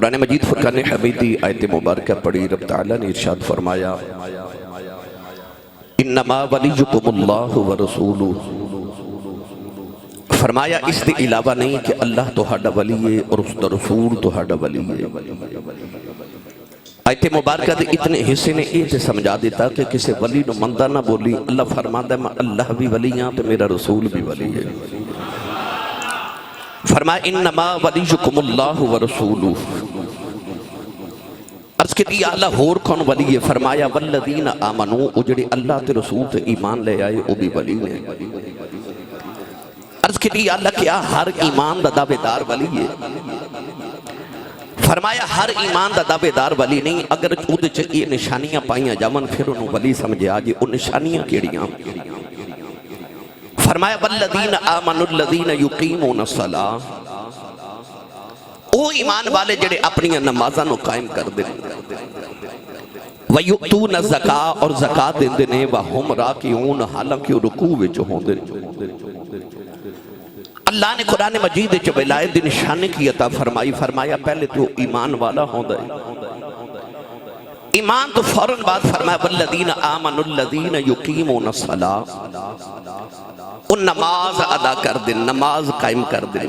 قرآن مجید فرقان حمیدی آیت مبارکہ پڑھی، رب تعالیٰ نے ارشاد فرمایا انما ولیکم اللہ ورسولہ، فرمایا اس دے علاوہ نہیں کہ اللہ تہاڈا ولی ہے اور اس دا رسول تہاڈا ولی ہے۔ آیت مبارکہ دے اتنے حصے نے یہ تے سمجھا دیتا کہ کسی ولی نو مندہ نہ بولی، اللہ فرماتا ہے میں اللہ بھی ولی ہاں تو میرا رسول بھی ولی ہے۔ فرمایا انما ولیکم اللہ ورسولہ، عرض کی دی اللہ ہور کون ولی ہے؟ فرمایا والذین آمنوا، اجڑے اللہ تے رسول تے ایمان لے آئے وہ بھی ولی ہیں۔ عرض کی دی اللہ کیا ہر ایمان دا دعوے دار ولی ہے؟ فرمایا ہر ایمان دا دعوے دار ولی نہیں، اگر اودے چ یہ نشانیاں پائیاں جاون پھر انہوں ولی سمجھے آجے ان نشانیاں کیڑیاں؟ فرمایا والذین آمنوا الذین یقیمون الصلاۃ، او ایمان والے جڑے اپنی نمازاں نو قائم کر دے، وَيُؤْتُونَ الزَّكَاةَ اور زکات دیندے نے، وَهُمْ رَاكِعُونَ حالانکہ رکوع وچ ہوندے۔ اللہ نے قرآن مجید وچ ولایت دی نشانی کی عطا فرمائی، فرمایا پہلے تو ایمان والا ہوندا ہے، ایمان تو فوراً بعد فرمایا والذین آمنوا الذین یقیمون الصلاۃ، ان نماز ادا کر دیں، نماز قائم کر دیں،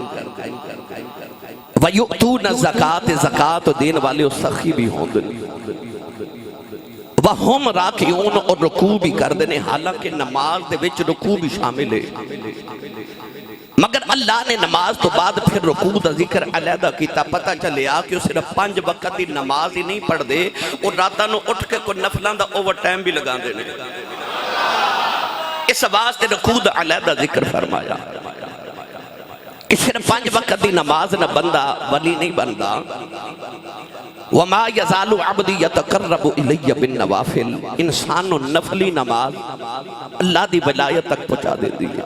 وَيُؤْتُونَ الزَّكَاةَ زکات دین والے سخی بھی ہوندے، وَهُمْ رَاكِعُونَ اور رکوع بھی کر دیں، حالانکہ نماز دے وچ رکوع بھی شامل ہے، مگر اللہ نے نماز تو بعد پھر رکوع دا ذکر علیحدہ کیتا، پتہ چلے آ کہ صرف 5 وقت دی نماز ہی نہیں پڑھ دے اور راتاں نو اٹھ کے کوئی نفلاں دا اوور ٹائم بھی لگا دے، اس واسطے رکوع دا علیحدہ ذکر فرمایا کہ صرف 5 وقت دی نماز نہ بندہ ولی نہیں بندہ۔ وَمَا يَزَالُ عَبْدِي يَتَقَرَّبُ إِلَيَّ بِالنَّوَافِلِ، انسان و نفلی نماز اللہ دی ولایت تک پہنچا دیتی ہے۔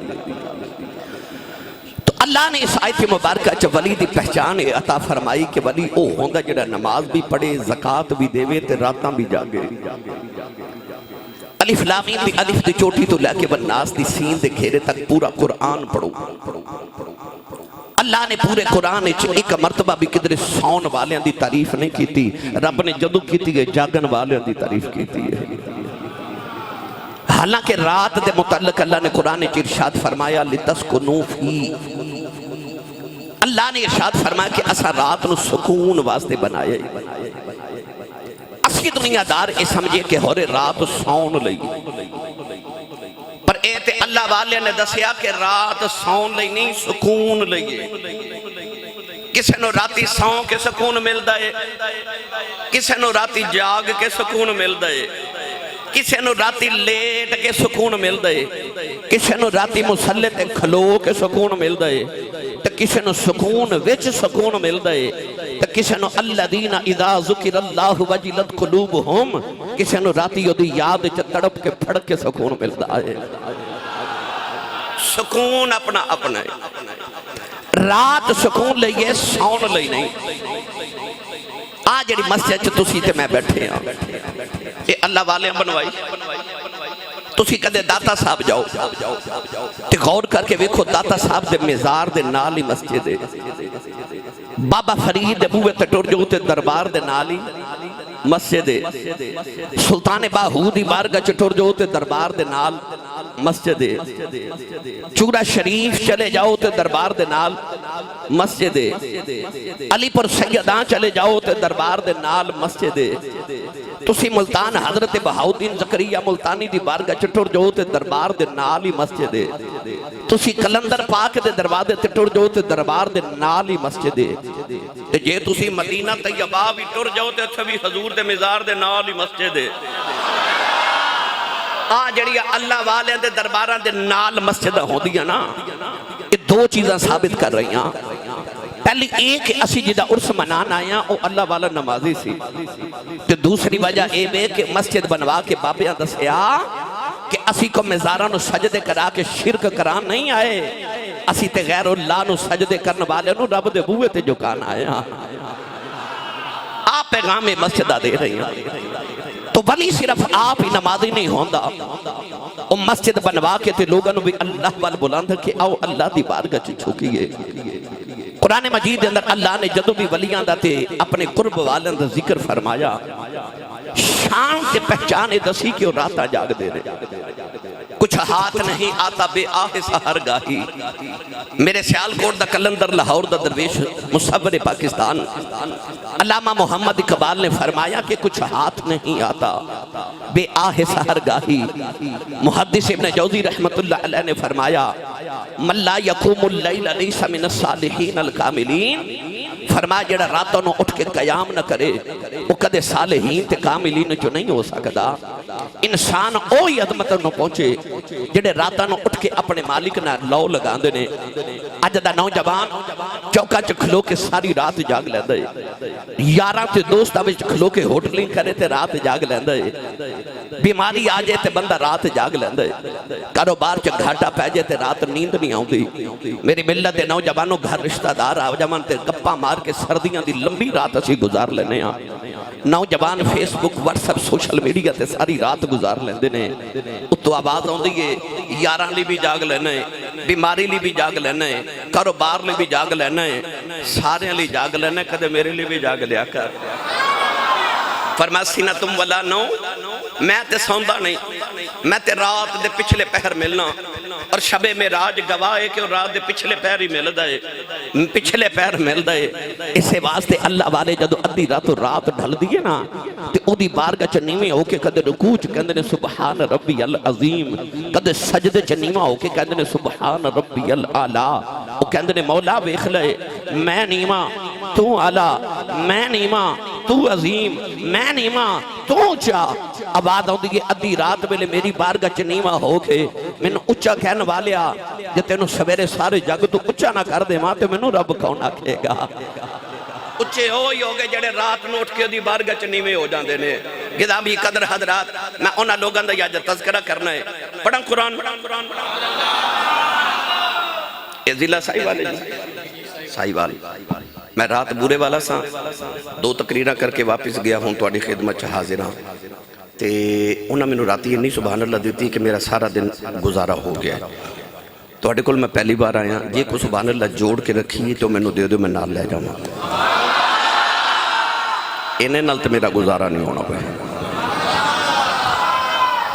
تو اللہ نے اس آیت مبارکہ چ ولی دی پہچان عطا فرمائی کہ ولی او ہوندا جڑا نماز بھی پڑھے، زکات بھی دے تے راتاں بھی جاگے۔ الف لام میم دی الف دی چوٹی تو لے کے والناس دی سین دے گھیرے تک پورا قرآن پڑھو۔ اللہ نے پورے قرآن ایک مرتبہ بھی کدھر سون والیاں دی تعریف نہیں کیتی، رب نے جدو کیتی ہے جاگن والیاں دی تعریف کیتی ہے۔ حالانکہ رات دے متعلق اللہ نے قرآن ارشاد فرمایا لِتَسْكُنُوا فِيهِ، اللہ نے ارشاد فرمایا کہ اسا رات نو سکون واسطے بنایا ہے۔ اسی دنیا دار اے سمجھے کہ ہورے رات سون لئی، پر اے تے اللہ والے نے دسیا کہ رات سون لئی نہیں سکون لئی۔ کسے نو راتی سون کے سکون ملدا ہے، کسے نو راتی جاگ کے سکون ملدا ہے، کسے نو راتی لیٹ کے سکون ملدا ہے، کسے نو راتی مسلح تے کھلو کے سکون ملدا ہے، تے کسے نو سکون وچ سکون ملدا ہے، تے کسے نو الذین اذا ذکر اللہ وجلت قلوبہم، کسے نو راتی دی یاد وچ تڑپ کے پھڑ کے سکون ملدا ہے۔ سکون اپنا اپنا ہے، رات سکون لئیے سون لئی نہیں۔ آج جڑی مسجد چ تسی تے میں بیٹھے ہاں، اے اللہ والے بنوائی، تسی کدے داتا صاحب جاؤ تے غور کر کے ویکھو داتا صاحب دے مزار دے نال ہی مسجد ہے، بابا فرید دے بوئے تے ٹر جو تے دربار دے نال ہی مسجد ہے، سلطان باہو دی بارگاہ چ ٹر جو تے دربار دے نال مسجد ہے، چورا شریف چلے جاؤ تے دربار دے نال مسجد ہے، علی پر سیداں چلے جاؤ تے دربار دے نال مسجد ہے، تسی ملتان حضرت بہاؤدین زکریا ملتانی دی بارگاہ چ ٹر جو تے دربار دے نال ہی مسجد ہے، تسی کلندر پاک دے دروازے تے ٹر جو تے دربار دے نال ہی مسجد ہے، تے جے تسی مدینہ طیبہ بھی ٹر جاؤ تے اتھے بھی حضور دے مزار دے نال ہی مسجد ہے۔ جڑی اللہ والے دے درباراں دے نال مسجد ہوندیاں نا، یہ 2 چیزاں ثابت کر رہی ہیں۔ پہلی ایک اسی جدہ عرس منان آیا او اللہ والا نمازی سی، تے دوسری وجہ اے بے کہ مسجد بنوا کے بابیاں دسیا کہ اسی کو مزاراں نو سجدے کرا کے شرک کران نہیں آئے، اسی تے غیر اللہ نو سجدے کرنے والے نو رب دے بوئے تے جھکان آیا۔ آپ پیغام مسجدہ دے رہی ہیں، تو ولی صرف آپ ہی نمازی نہیں ہوندا، او مسجد بنوا کے تے لوگاں نو بھی اللہ وال بلند کہ آؤ اللہ دی بارگاہ چ جھکیے۔ قرآن مجید اندر اللہ نے جدو بھی ولیاں دا تے اپنے قرب والن دا ذکر فرمایا شان تے پہچانے دسی کہ وہ راتاں جاگ دے رہے کچھ ہاتھ نہیں آتا بے آہ سہر گاہی میرے سیالکوٹ دا کلندر لاہور دا درویش مصور پاکستان علامہ محمد اقبال نے فرمایا کہ کچھ ہاتھ نہیں آتا بے آہ سہر گاہی محدث ابن جوزی رحمت اللہ علیہ نے فرمایا من لا یقوم اللیل لیس من الصالحین الکاملین فرمایا جڑا راتوں نو اٹھ کے قیام نہ کرے وہ کدے صالحین تے کاملین جو نہیں ہو سکتا انسان اوہی عظمت نو پہنچے جڑے راتوں نو اٹھ کے اپنے مالک نہ لو لگان دے نے اج دا نوجوان چوکا چ کھلو کے ساری رات جاگ لیندا ہے یاراں تے دوستاں وچ کھلو کے ہوٹلنگ کرے تے رات جاگ لیندا ہے بیماری آ جائے تے بندہ رات جاگ لیندا ہے کاروبار چ گھاٹا پے جائے تے رات نیند نہیں آوندی میری ملت دے نوجوانوں گھر رشتہ دار آ جاون تے گپاں مار کے سردیاں دی لمبی رات اسی گزار لینے ہاں نوجوان فیس بک واٹس ایپ سوشل میڈیا تے ساری رات گزار لیندے نے اتو آواز آوندی ہے یاراں لی بھی جاگ لینا ہے بیماری لی بھی جاگ لینا ہے کاروبار لی بھی جاگ لینا ہے سارے لی جاگ لینا ہے کدے میرے لی بھی جاگ لیا کر فرمایا سینتم ولا نو میں تے سوندا نہیں میں تے رات دے پچھلے پہر ملنا اور شب معراج گواہ ہے کہ رات دے پچھلے پہر ہی ملدا ہے پچھلے پہر ملدا ہے اسے واسطے اللہ والے جدو ادھی رات ڈھل دیے نا تے اودی بارگاہ چ نیویں ہو کے کدے رکوع چ کہندے نے سبحان ربی العظیم کدے سجدے چ نیواں ہو کے کہندے نے سبحان ربی الاعلی او کہندے نے مولا ویکھ لے میں نیواں تو اعلی میں نیواں تو عظیم میں نیواں تو اونچا آواز آندی ہے ادھی رات ویلے میری بارگاہ چ نیواں ہو کے مینوں اونچا کہن والیا جے تینوں سویرے سارے جگ تو اونچا نہ کر دیواں تے مینوں رب کون آکھے گا اچھے ہوئی ہو گئے جڑے رات نوٹ کے دی بارگاہ چ نیویں ہو جاندے نے گرامی قدر حضرات میں انہاں لوگاں دا اج تذکرہ کرنا ہے پڑھاں قرآن اے ضلع سائی والے سائی والے میں رات بورے والا سا دو تقریرہ کر کے واپس گیا ہوں تواڈی خدمت چ حاضر ہاں تے انہاں مینوں راتی انی سبحان اللہ دیتی کہ میرا سارا دن گزارا ہو گیا تواڈے کول میں پہلی بار آیا جے کو سبحان اللہ جوڑ کے رکھی تو مینوں دے دیو میں نال لے جاواں انہیں نال تے میرا گزارا نہیں ہونا پیا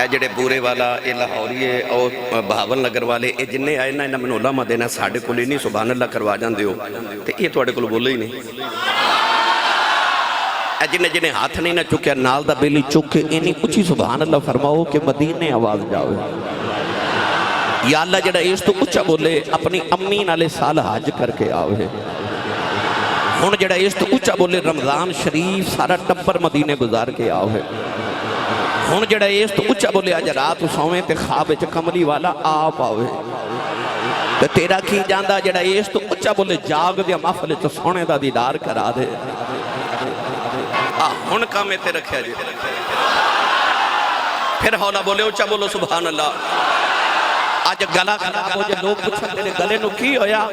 اے جڑے بورے والا اے لاہوری ہے اور بہاول نگر والے اے جننے آئے نا انہاں مینوں علماء دینا ساڈے کول نہیں سبحان اللہ کروا جاندے ہو تے اے تواڈے کول بولے ہی نہیں اے جنہیں ہاتھ نہیں نہ چکیا نال دا بیلی چک کے اینی اچھی سبحان اللہ فرماؤ کہ مدینے آواز جاؤ یا اللہ جڑا اس تو اچھا بولے اپنی امی نالے سال حج کر کے آوے ہن جڑا اس تو اچھا بولے رمضان شریف سارا ٹبر مدینے گزار کے آوے ہن جڑا اس تو اچھا بولے اج رات سویں تے خواب وچ کملی والا آپ آوے تے تیرا کی جاندا جڑا اس تو اچھا بولے جاگ دے محفل وچ سونے دا دیدار کرا دے ہن کامے تے رکھیا جی پھر ہولا بولے اچھا بولو سبحان اللہ آج گلا خراب ہو جائے لوگ پوچھن تیرے گلے نو کی ہویا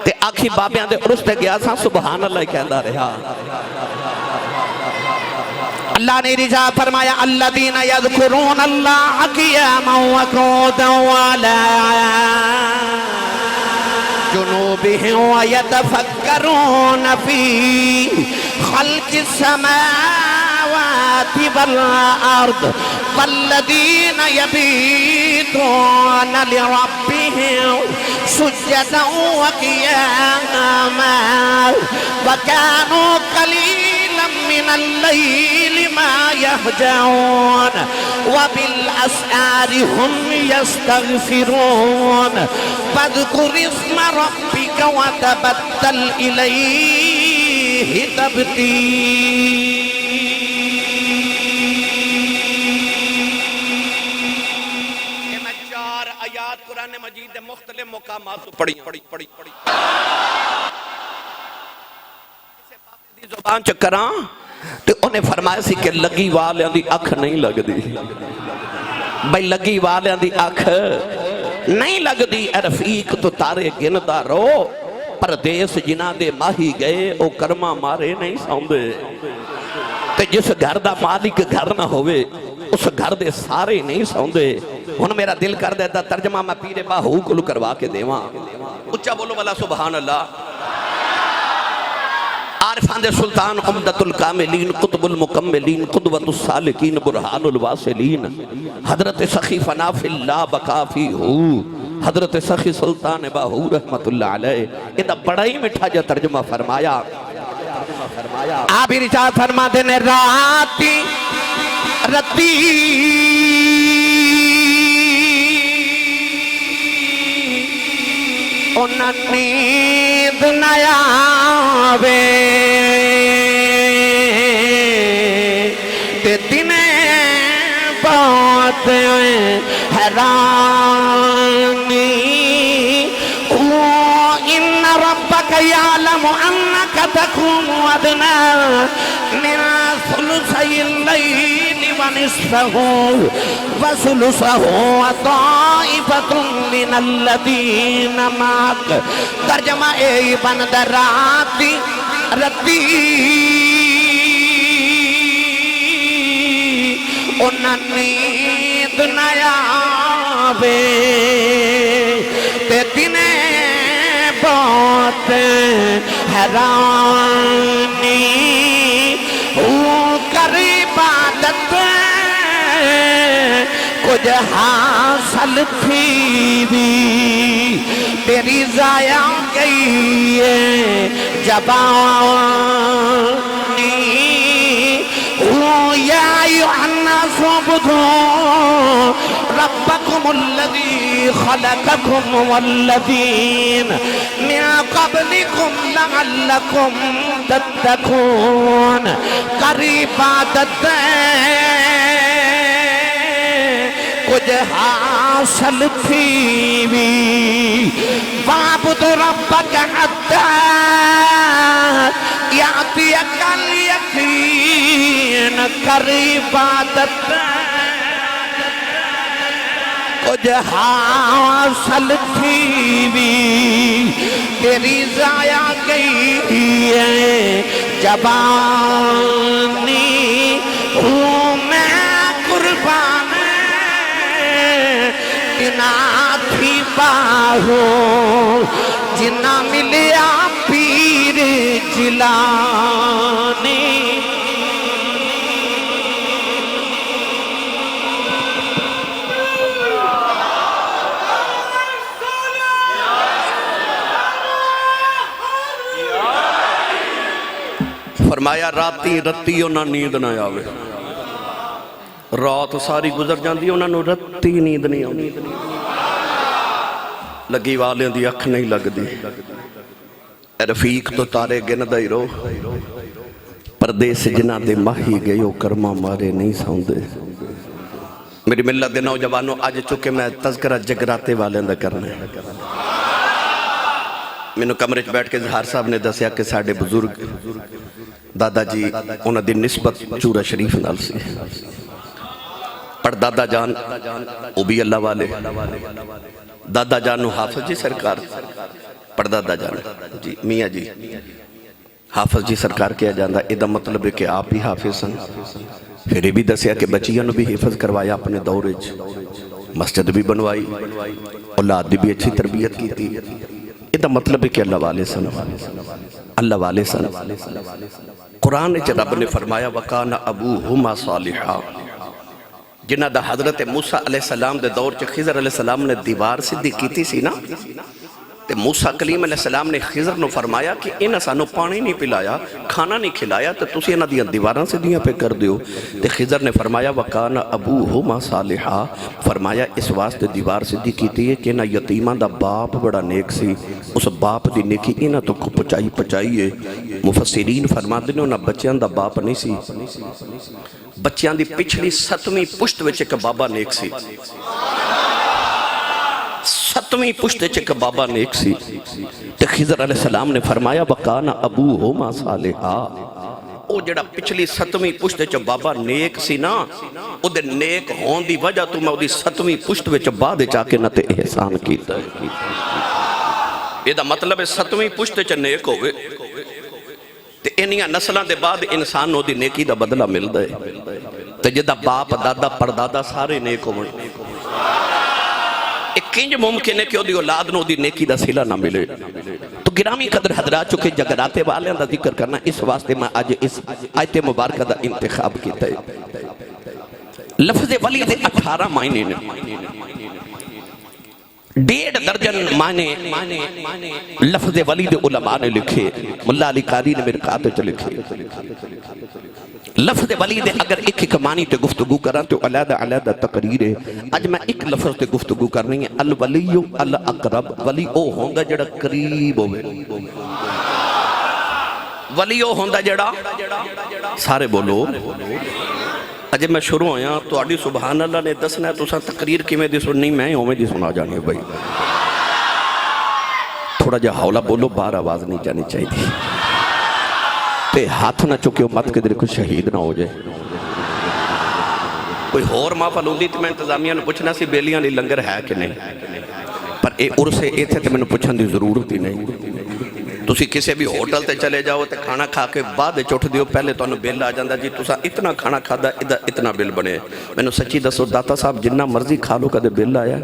تے آکھی بابیاں دے عرس تے گیا سا سبحان اللہ کہندا رہا اللہ نے رضا فرمایا الذین یذکرون اللہ قیاما وقعودا وعلی جنوبہم ویتفکرون فی خلق السماوات والارض والذین یبیتون لربہم سجدا وقیاما وکانوا قلیلا من اللیل ما یہجعون وبالاسحار هم یستغفرون فاذکر اسم ربک وتبتل الیہ تبتیلا قرآن مجید دے مختلف مقامات پڑھی اسے پاپی دی زبان چکراں تو انہیں فرمایا سی کہ لگی والیاں دی اکھ نہیں لگ دی بھئی لگی والیاں دی اکھ نہیں لگ دی اے رفیق تو تارے گندہ رو پردیس جنہ دے ماہی گئے او کرما مارے نہیں سوندے تے جس گھر دا مالک گھر نہ ہوئے اس گھر دے سارے نہیں سوندے ہن میرا دل کر دیتا ترجمہ میں پیرے باہو کو کروا کے دیواں اچھا بولو والا سبحان اللہ اساندے سلطان عمدت الکاملین قطب المکملین قدوۃ السالکین برہان الواصلین حضرت سخی فنا فی اللہ بقا فی ہو حضرت سخی سلطان باہو رحمت اللہ علیہ یہ بڑا ہی مٹھا جو ترجمہ فرمایا. آپ ارشاد فرما دینے راتی رتی انہاں نیند نیاوے تے دنے بہت حیرانی ان ربک یعلم انک تقوم ادنی من ثلثی اللیل ونصفہ وثلثہ وطائفۃ من الذین معک. ترجمہ اے بند راتی رتی انہاں نیند نیاوے تے دنے بہت حیرانی کر عبادت کچھ حاصل تھی بھی تیری ضائع گئی ہے جبانی. یا ایھا الناس اعبدوا ربکم الذی خلقکم والذین من قبلکم لعلکم تتقون. کر عبادت کچھ حاصل تھی بھی وَاعْبُدْ رَبَّكَ حَتَّى يَأْتِيَكَ الْيَقِينُ. کر عبادت کچھ حاصل تھی بھی تیری ضائع گئی ہے جبانی. ہوں میں قربان جنا تھی باہو جنا ملیا پیر جیلانی. فرمایا راتی رتی انہاں نیند نہ آوے. رات ساری گزر جاندی انہاں نو رتی نیند نہیں آوے. لگی والے دی اکھ نہیں لگ دی. رفیق تو تارے گن دائی رو پردیس جنہ دے ماہی گئے ہو کرما مارے نہیں ساؤندے. میری ملت دے نوجوانوں آج چکے میں تذکرہ جگراتے والے اندر کرنے. میں نے کمرے چ بیٹھ کے زہار صاحب نے دسیا کہ ساڑھے بزرگ دادا جی انہاں دی نسبت چورا شریف نال سی. پر دادا جان او بھی اللہ والے. دادا جان نو حافظ جی سرکار پر دادا جان جی میاں جی حافظ جی سرکار کیا جاندہ. ایدہ مطلب ہے کہ آپ ہی حافظ ہیں. پھر یہ بھی دسیا کہ بچیاں نو بھی حفظ کروایا اپنے دورج. مسجد بھی بنوائی اولاد بھی اچھی تربیت کی تھی. ایدہ مطلب ہے کہ اللہ والے سن اللہ والے سن. قرآن نے رب نے فرمایا وَقَانَ أَبُوهُمَا صَالِحًا. جنہ دا حضرت موسیٰ علیہ السلام دے دور چ خضر علیہ السلام نے دیوار صدی کیتی سی نا تے موسیٰ کلیم علیہ السلام نے خضر نو فرمایا کہ انہاں سانو پانی نہیں پلایا کھانا نہیں کھلایا تو تسی انہاں دیاں دیواراں صدیاں پہ کر دیو. تے خضر نے فرمایا وَقَانَ أَبُوهُمَا صَالِحًا. فرمایا اس واسطے دیوار صدی کیتی ہے کہ انہاں یتیمان دا باپ بڑا نیک سی. اس باپ دی نیکی انہاں تو کو پچائی ہے. مفسرین فرماتے ہیں انہاں بچیاں دا باپ نہیں سی. بچیاں دی پچھلی 7ویں پشت وچ ایک بابا نیک سی. 7ویں پشت وچ ایک بابا نیک سی. تے خضر علیہ السلام نے فرمایا وَقَانَ أَبُوهُمَا صَالِحًا. او جڑا پچھلی 7ویں پشت وچ بابا نیک سی نا او دے نیک ہون دی وجہ تو میں او دی 7ویں پشت وچ بعد چا کے نہ تے احسان کیتا ہے. یہ دا مطلب ہے 7ویں پشت وچ نیک ہوئے تے انہیاں نسلاں دے بعد انسان نو دی نیکی دا بدلہ مل دے. تے جدا باپ دادا پردادا سارے نیک ہوئے. ایک کنج ممکن ہے کہ دی اولاد نو دی نیکی دا صلہ نہ ملے. تو گرامی قدر حضرات چکے جگراتے والے دا ذکر کرنا اس واسطے میں آج اس آیت مبارکہ دا انتخاب کیتا ہے. لفظ ولی دے 18 معنی نے، 1.5 درجن معنی لفظ ولی دے علماء نے لکھے، ملا علی قاری نے مرقات وچ لکھے. لفظ ولی دے اگر ایک معنی تے گفتگو کراں تو علیحدہ تقریر ہے. اج میں ایک لفظ تے گفتگو کرنی ہے. الولی الاقرب، ولی او ہوندا جڑا قریب ہوئے. ولی او ہوندا جڑا، سارے بولو. اجے میں شروع ہویا تو آڈی سبحان اللہ نے دسنا ہے تو ساں تقریر کی میں دی سننی میں ہوں میں دی سنا جانی ہے بھائی. تھوڑا جا حولا بولو، باہر آواز نہیں جانی چاہیے دی. تے ہاتھ نہ چکے ہو مت کے در کوئی شہید نہ ہو جائے. کوئی ہور ماں پلوندی تو میں انتظامیہ نے پوچھنا سی بیلیاں لی لنگر ہے کہ نہیں، پر اے عرصے اے تھے تو میں نے پوچھن دی ضرورت ہی نہیں. تسی کسے بھی ہوٹل تے چلے جاؤ تے کھانا کھا کے بعد چوٹ دیو، پہلے تو انہوں بل آ جاندہ جی تسا اتنا کھانا کھا دا اتنا بل بنے. میں نے سچی دسو داتا صاحب جنہ مرضی کھا لو کدے بل آیا.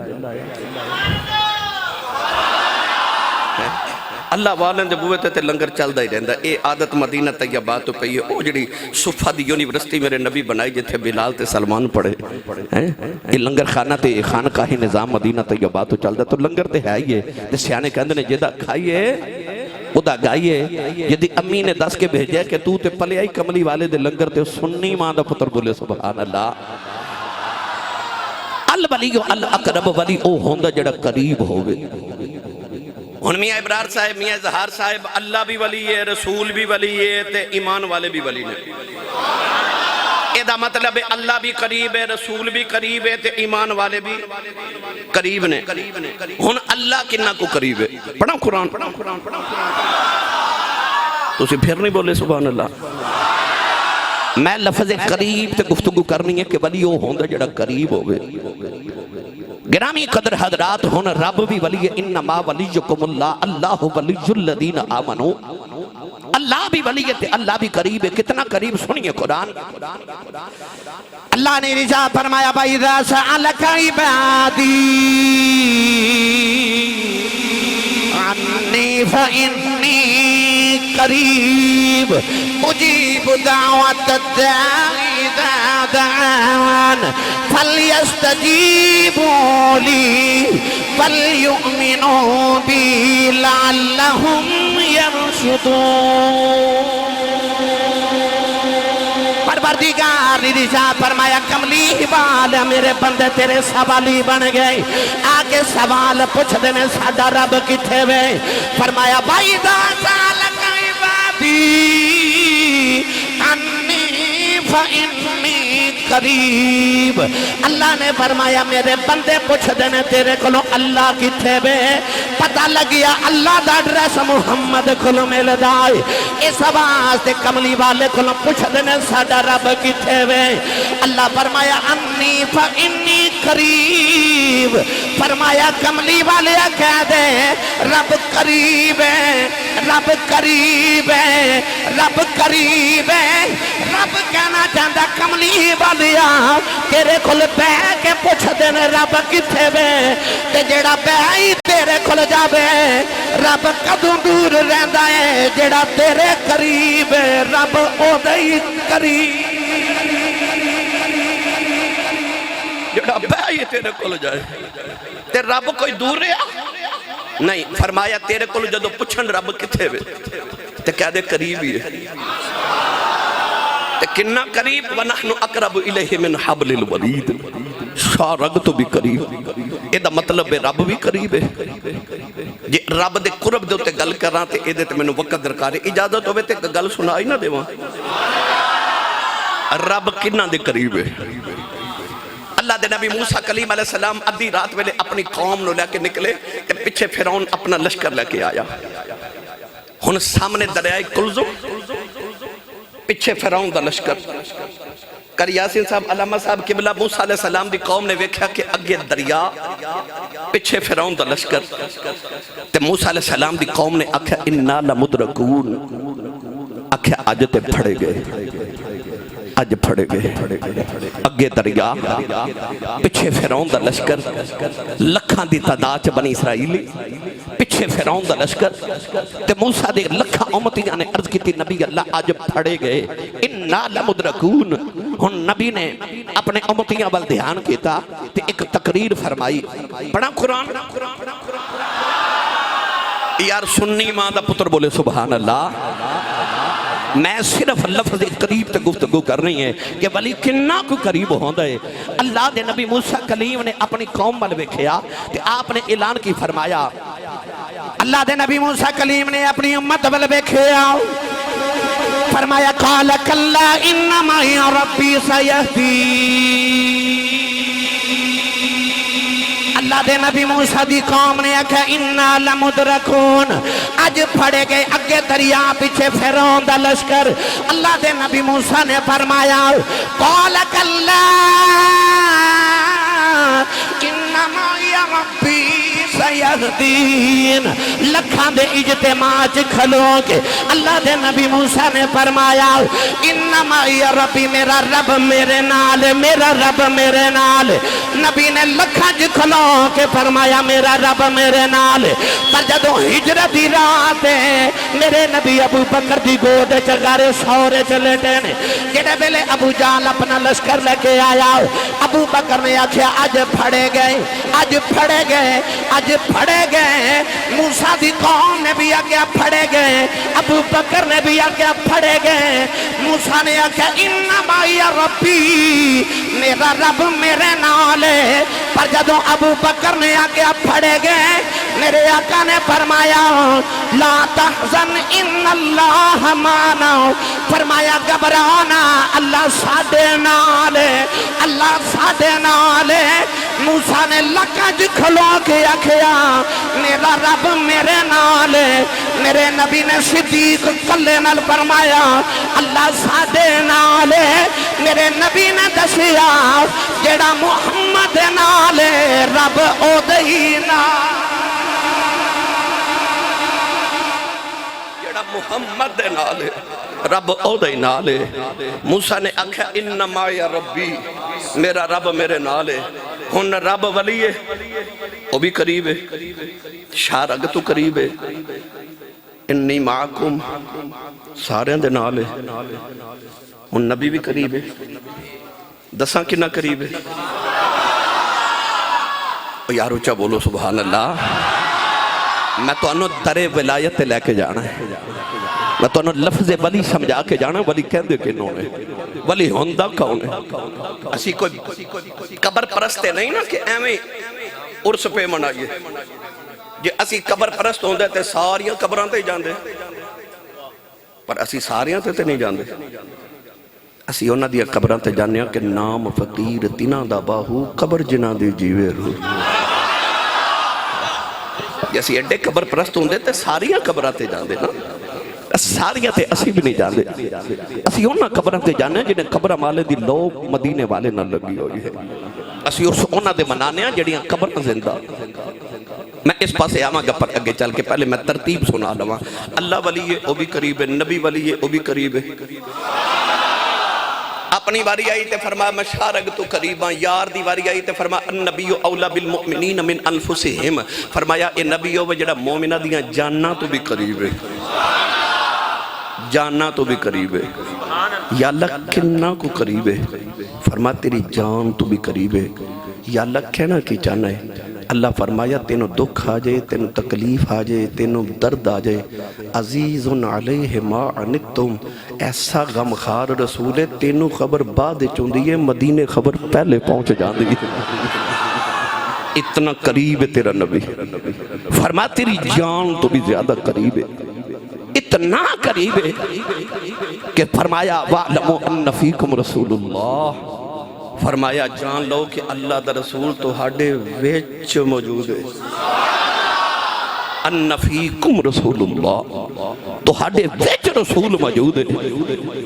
اللہ والن دے بوئے تے لنگر چل دا ہی رہندہ. اے عادت مدینہ طیبات تو پہیے او جڑی صفحہ دی یونیورسٹی میرے نبی بنائی جتھے بلال تے سلمان پڑھے. اے لنگر خانہ تے خانقاہی نظام مدینہ طیبات تو چل دا. تو لنگر تے ہے ہی ہے تے سیانے کہندے نے جدہ کھائیے ادا گائیے. یدی امی نے دس کے بھیجے کہ تو تے پلے آئی کملی والے دے لنگر تے سنی ماں دا پتر بولے سبحان اللہ. الولی الاقرب، ولی او ہوندہ جڑا قریب ہوئے. ان میاں ابرار صاحب، میاں زہار صاحب، اللہ بھی ولی ہے، رسول بھی ولی ہے تے ایمان والے بھی ولی نے. اے دا مطلب ہے اللہ بھی قریب ہے، رسول بھی قریب ہے تے ایمان والے بھی قریب نے. ہن اللہ کنہ کو قریب ہے؟ پڑھاں قرآن. تو اسی پھر نہیں بولے سبحان اللہ. میں لفظ قریب تے گفتگو کرنی ہے کہ ولی وہ ہوندہ جڑا قریب ہوئے. گرامی قدر حضرات ہن رب بھی ولی ہے. انما ولیکم اللہ، اللہ ولی الذین آمنوا. اللہ بھی ولی ہے تے اللہ بھی قریب ہے. کتنا قریب سنیے قرآن. اللہ نے رجا فرمایا بَإِذَا سَأَلَكَ عِبَادِي عَنِّي فَإِنِّي قَرِيبٌ أُجِيبُ دَعْوَةَ الدَّاعِ إِذَا دَعَانِ فَلْيَسْتَجِيبُوا لِي وَلْيُؤْمِنُوا بِي لَعَلَّهُمْ يَرْشُدُونَ. پروردگار رضا فرمایا کملی والا میرے بندے تیرے سوالی بن گئے. آگے سوال پوچھ دینے ساڈا رب کتھے وے. فرمایا بھائی دا سالک عبادی انی فإنی قریب. اللہ نے فرمایا میرے بندے پوچھ دینے تیرے کلو اللہ کتھے وے. پتہ لگیا اللہ دا ایڈریس محمد کلو مل دائے. اس واسطے کملی والے کلو پوچھ دینے ساڈا رب کتھے وے. اللہ فرمایا انی فإنی قریب. فرمایا کملی والے کہہ دے رب قریب ہے، رب قریب ہے، رب قریب ہے. رب کہنا چاہتا کملی والیا تیرے کھل بے کے پوچھ دینے رب کتھے وے. تے جیڑا بے ہی تیرے کھل جاوے رب کدوں دور رہندا ہے. جیڑا تیرے قریب ہے رب او دے قریب. جیڑا بے ہی تیرے کھل جائے تے رب کوئی دور رہا نہیں. فرمایا تیرے کھل جدو پوچھن رب کتھے وے تے کہہ دے قریب ہی ہے. تے کنہ قریب وَنَحْنُ أَقْرَبُ إِلَيْهِ مِنْ حَبْلِ الْوَرِيدِ. شارگ تو بھی قریب. اے دا مطلب ہے رب بھی قریب ہے. جی رب دے قرب دے تے گل کراں تے اے دے تے میں نے وقت درکار ہے. اجازت ہوئے تے گل سنائی نہ دے وہاں. رب کنہ دے قریب ہے. اللہ دے نبی موسیٰ کلیم علیہ السلام ادھی رات ویلے اپنی قوم نو لے کے نکلے کہ پچھے فرعون اپنا لشکر لے کے آیا. ہن سامنے دریائے کلزم، پچھے فرعون دا لشکر. کر یاسین صاحب علامہ صاحب قبلہ موسیٰ علیہ السلام دی قوم نے ویکھا کہ اگے دریا پچھے فرعون دا لشکر. تے موسیٰ علیہ السلام دی قوم نے آکھا انا لمدرکون. آکھا آج تے پھڑے گئے، اج پھڑے گئے اگے دریا پچھے فرعون دا لشکر لکھاں دی تعداد بنی اسرائیلی پچھے فرعون دا لشکر تے موسیٰ دے لکھاں امتیاں نے عرض کی تھی نبی اللہ آج پھڑے گئے اِنَّا لَمُدْرَكُونَ ہن نبی نے اپنے امتیاں وال دھیان کیتا تے ایک تقریر فرمائی پڑھا قرآن یار سنی ماں دا پتر بولے سبحان اللہ میں صرف لفظ قریب تے گفتگو کرنی ہے کہ ولی کنہ کو قریب ہوندہ ہے اللہ دے نبی موسیٰ کلیم نے اپنی قوم مل بکھیا تے آپ نے اعلان کی فرمایا اللہ دے نبی موسیٰ کلیم نے اپنی امت مل بکھیا فرمایا قال کلا انما ربی سیہدی اللہ دے نبی موسیٰ دی قوم نے کہا اِنَّا لَمُدْرَكُونَ اج پھڑے گئے اگے دریا پیچھے فرعون دا لشکر اللہ دے نبی موسیٰ نے فرمایا قال کلا انما ربی سیہدین لکھاں دے اجتماع کھلو کے اللہ دے نبی موسیٰ نے فرمایا انما ربی میرا رب میرے نال میرا رب میرے نال نبی نے لکھاں کھلو کے فرمایا میرا رب میرے نال پر جدوں ہجرت دی رات ہے میرے نبی ابو بکر دی گود چگارے سورے چلے ٹینے جڑے بیلے ابو جال اپنا لشکر لے کے آیا ابو بکر نے آکھیا آج پھڑے گئے آج پھڑے گئے آج پھڑے گئے موسیٰ دی قوم نے بھی آگیا پھڑے گئے ابو بکر نے بھی آگیا پھڑے گئے موسیٰ نے آگیا انما یا ربی میرا رب میرے نالے پر جدوں ابو بکر نے آگیا پھڑے گئے میرے آقا نے فرمایا لا تحزن ان اللہ مانا فرمایا گھبرانا اللہ ساڈے نالے اللہ ساڈے نالے موسیٰ نے لکج کھلو کے آکھیا میرا رب میرے نالے میرے نبی نے صدیق کلے نال فرمایا اللہ ساڈے نالے میرے نبی نے دسیا جڑا محمد نالے رب او دہی نال جڑا محمد نالے رب او دہی نالے موسیٰ نے آکھا انما یا ربی میرا رب میرے نالے ہن رب ولی ہے وہ بھی قریب ہے شارگ تو قریب ہے انی معاکم سارے دے نالے ہن نبی بھی قریب ہے دساں کنا قریب ہے یارو چا بولو سبحان اللہ میں تو انہوں درے ولایت لے کے جانا ہے میں تو انہوں لفظ ولی سمجھا کے جانا ہے ولی کہہ دے کہ انہوں نے ولی ہوندہ کون ہے اسی کوئی قبر پرستے نہیں نا کہ ایمیں عرص پہ منائیے جی اسی قبر پرست ہوندے تے ساریاں قبران تے جاندے پر اسی ساریاں تے نہیں جاندے اسی ہونا دیا قبران تے جانیا کہ نام فقیر تینا دا باہو قبر جنا دی جیوے رو جیسی ایڈے قبر پرست ہوندے تے ساریاں قبران تے جاندے نا ساریاں تے اسی بھی نہیں جاندے اسی ہونا قبران تے جانے جنہیں قبر مالے دی لو مدینے والے نہ لگی ہوئی ہے اسی اس ہونا دے منانے ہیں جڑیاں قبر زندہ میں اس پاسے آماں گا پر اگے چل کے پہلے میں ترتیب سنا لواں اللہ ولی ہے وہ بھی قریب ہے نبی ولی ہے وہ بھی قریب ہے اپنی باری آئی تے فرمایا مشارگ تو قریباں یار دی باری آئی تے فرمایا النبی اولا بالمؤمنین من انفسہم فرمایا اے نبی او جڑا مومنہ دیاں جاننا تو بھی قریب ہے جاننا تو بھی قریب ہے یا اللہ کنہ کو قریب ہے فرمایا تیری جان تو بھی قریب ہے یا اللہ کہنا کی چاہنا ہے اللہ فرمایا تینوں دکھ آ جائے تینوں تکلیف آ جائے تینوں درد آ جائے عزیز علیہ ما عنتم ایسا غمخار رسول ہے تینوں خبر بعد چوندی ہے مدینے خبر پہلے پہنچ جاندی ہے اتنا قریب ہے تیرا نبی فرمایا تیری جان تو بھی زیادہ قریب ہے اتنا قریب ہے کہ فرمایا وَعْلَمُوا أَنَّ فِيكُمْ رَسُولُ اللَّهِ فرمایا جان لو کہ اللہ دا رسول تو ہاڑے ویچ موجود ہے ان فیکم رسول اللہ تو ہاڑے ویچ رسول موجود ہے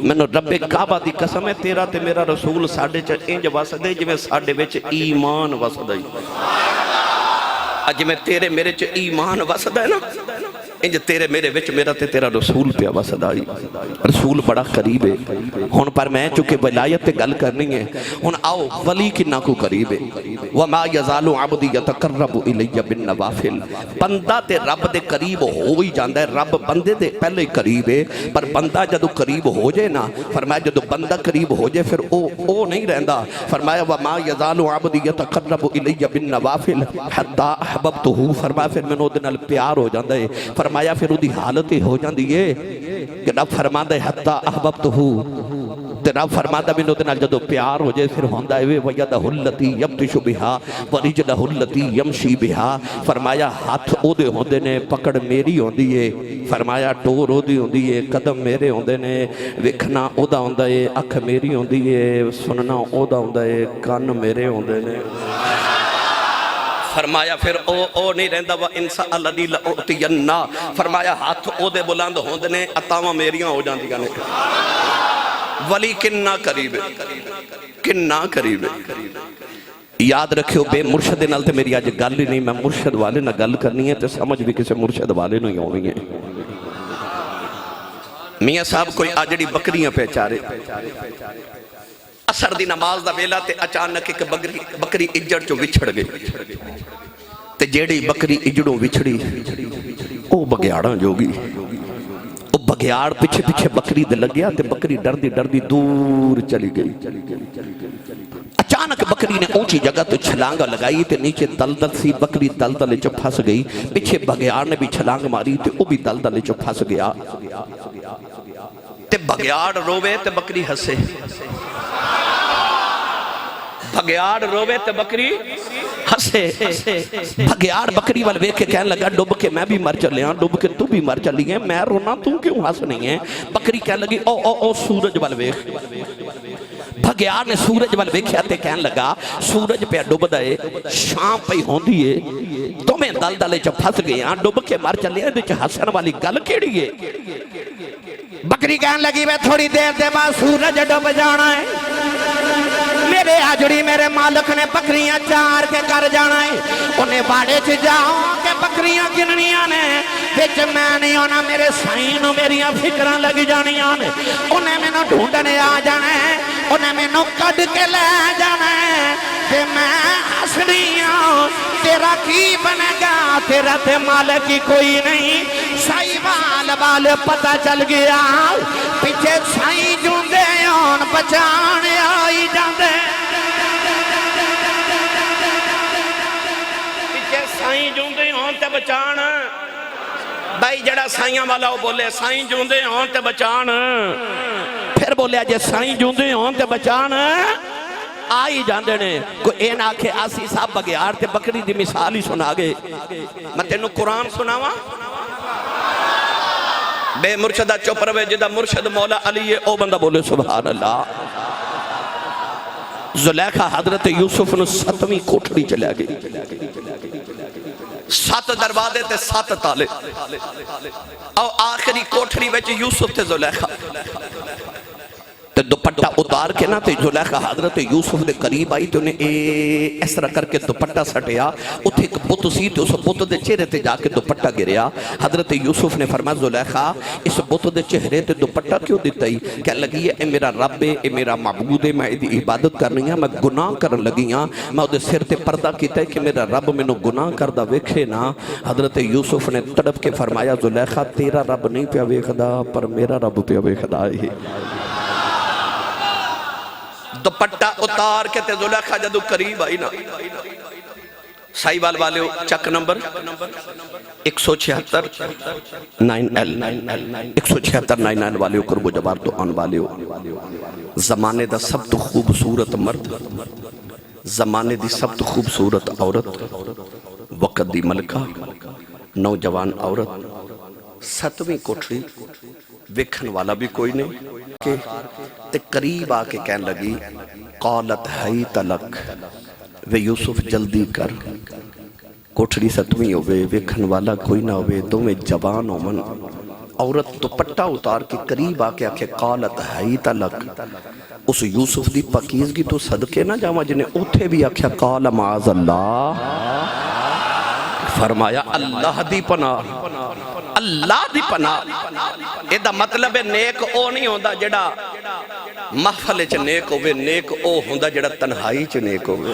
میں نے رب کعبہ دی قسم ہے تیرا تے میرا رسول ساڑھے چا انج واسدے جو میں ساڑھے ویچ ایمان واسدے اج میں تیرے میرے چا ایمان واسدے نا انج تیرے میرے وچ میرا تے تیرا رسول پیا وسدائی رسول بڑا قریب ہے ہن پر میں چونکہ ولایت تے گل کرنی ہے ہن آؤ ولی کنا کو قریب ہے وما یزال عبدی یتقرب الی بالنوافل بندہ تے رب دے قریب ہو ہی جاندا ہے رب بندے دے پہلے ہی قریب ہے پر بندہ جدو قریب ہو جائے نا فرمایا جدو بندہ قریب ہو جائے پھر او نہیں رہندا فرمایا وما یزال عبدی یتقرب الی بالنوافل حتی احببتہ فرمایا پھر میں دے نال پیار ہو جاندا ہے فرمایا پھر وہ دی حالت ہی ہو جاندی ہے کہ رب فرماندا ہے حتی احببتہ تے رب فرماندا مینوں دے نال جدوں پیار ہو جائے پھر ہوندا ہے ویدہ التی یبطش بہا ورجلہ التی یمشی بہا فرمایا ہاتھ او دے ہوندے نے پکڑ میری ہوندی ہے فرمایا ٹور او دی ہوندی ہے قدم میرے ہوندے نے ویکھنا او دا ہوندا ہے اکھ میری ہوندی ہے سننا او دا ہوندا ہے کان میرے ہوندے نے فرمایا پھر او نہیں رہندا وَإِنْ سَأَلَنِي لَأُعْطِيَنَّا فرمایا ہاتھ او دے بلند ہوندے نے عطاواں میریاں ہو جاندیاں نے ولی کننا قریب ہے کننا قریب ہے یاد رکھیو بے مرشد نال تے میری آج گل ہی نہیں میں مرشد والے نہ گل کرنی ہے تے سمجھ بھی کسے مرشد والے نہیں ہونی ہے میاں صاحب کوئی آجڑی بکریاں پہچارے اثر دی نماز دا ویلا تے اچانک ایک بکری اجڑ چو وچھڑ گئی تے جیڑی بکری اجڑوں وچھڑی او بگیاڑاں جوگی او بگیاڑ پیچھے پیچھے بکری دے لگیا تے بکری ڈردی دور چلی گئی اچانک بکری نے اونچی جگہ تو چھلانگا لگائی تے نیچے دلدل سی بکری دلدل چو پھس گئی پیچھے بگیاڑ نے بھی چھلانگ ماری تے او بھی دلدل چو پھس گیا تے بگیاڑ روے تے بکری ہسے بھگیاڑ روے تے بکری ہسے بھگیاڑ بکری وال ویکھ کے کہنے لگا ڈب کے میں بھی مر چلے ہاں ڈب کے تو بھی مر چلی ہے میں رونا تو کیوں ہس نہیں ہے بکری کہنے لگی او سورج وال ویکھ بھگیاڑ نے سورج وال ویکھیا تے کہنے لگا سورج پہ ڈب دے شام پہ ہوندی ہے تو میں دلدل چ پھس گئے ہاں ڈب کے مر چلے ہیں تے ہسن والی گل کیڑی ہے بکری کہنے لگی میں تھوڑی دیر دے بعد سورج ڈب جانا ہے میرے آجڑی میرے مالک نے بکریاں چار کے کر جانا ہے انہیں باڑے چ جاؤں کہ بکریاں گننیاں نے بچ میں نہیں ہونا میرے سائنوں میریاں فکران لگ جانیاں نے انہیں میں نو ڈھونڈنے آ جانا ہے انہیں میں نو کڈ کے لے جانا ہے کہ میں حسنیاں تیرا کی بنے گا تیرا تے مالک کی کوئی نہیں سائی وال پتہ چل گیا پیچھے سائی جوندے آن بچانے آئی جاندے پیچھے سائی جوندے آن تے بچان بھائی جڑا سائیاں والا وہ بولے سائی جوندے آن تے بچان پھر بولے جے سائی جوندے آن تے بچان آئی جاندے نے کوئی این آکھے آسی صاحب بگیار تے بکری دی مثال ہی سنا گے میں تینوں قرآن سناواں بے مرشدہ چپ روے جدہ مرشد مولا علی ہے او بندہ بولے سبحان اللہ زلیخہ حضرت یوسف نے 7ویں کوٹھڑی چلے گئی 7 دروازے تے 7 تالے اور آخری کوٹھڑی وچ یوسف تے زلیخہ تے دوپٹہ اتار کے نا تے زلیخہ حضرت یوسف دے قریب آئی تے انہیں اس طرح کر کے دوپٹہ سٹیا اتھے ایک بت سی تے اس بت دے چہرے تے جا کے دوپٹہ گریا حضرت یوسف نے فرمایا زلیخہ اس بت دے چہرے تے دوپٹہ کیوں دیتا ہی کہہ لگی ہے اے میرا رب ہے اے میرا معبود ہے میں دی عبادت کرنی ہے میں گناہ کرن لگی ہاں میں دے سر تے پردہ کیتا ہے کہ میرا رب میں نو گناہ کردہ ویکھے نا حضرت یوسف نے تڑپ کے فرمایا زلیخہ تیرا رب نہیں پیا ویکھدا پر میرا رب پیا ویکھدا ہے دوپٹہ اتار کے تے زلیخہ جدو قریب آئی نا سائی والے چک نمبر 176 9L 176 9L والے قرب و جبار تو آن والے زمانے دا سب تو خوبصورت مرد زمانے دی سب تو خوبصورت عورت وقت دی ملکہ نوجوان عورت 7ویں کوٹھڑی ویکھن والا بھی کوئی نہیں کہ تے قریب آکے کہن لگی قالت حیت لک وے یوسف جلدی کر کوٹھڑی 7ویں ہوئے ویکھن والا کوئی نہ ہوئے تو میں جوان ہو من عورت دوپٹہ اتار کے قریب آکے آکے قالت حیت لک اس یوسف دی پاکیزگی تو صدقے نہ جاواں جنہیں اوتھے بھی آکھیا قال معاذ اللہ فرمایا اللہ دی پناہ اللہ دی پناہ یہ دا مطلب ہے نیک او نہیں ہوندہ جڑا محفل چ نیک ہوئے، نیک او ہوندہ جڑا تنہائی چ نیک ہوئے۔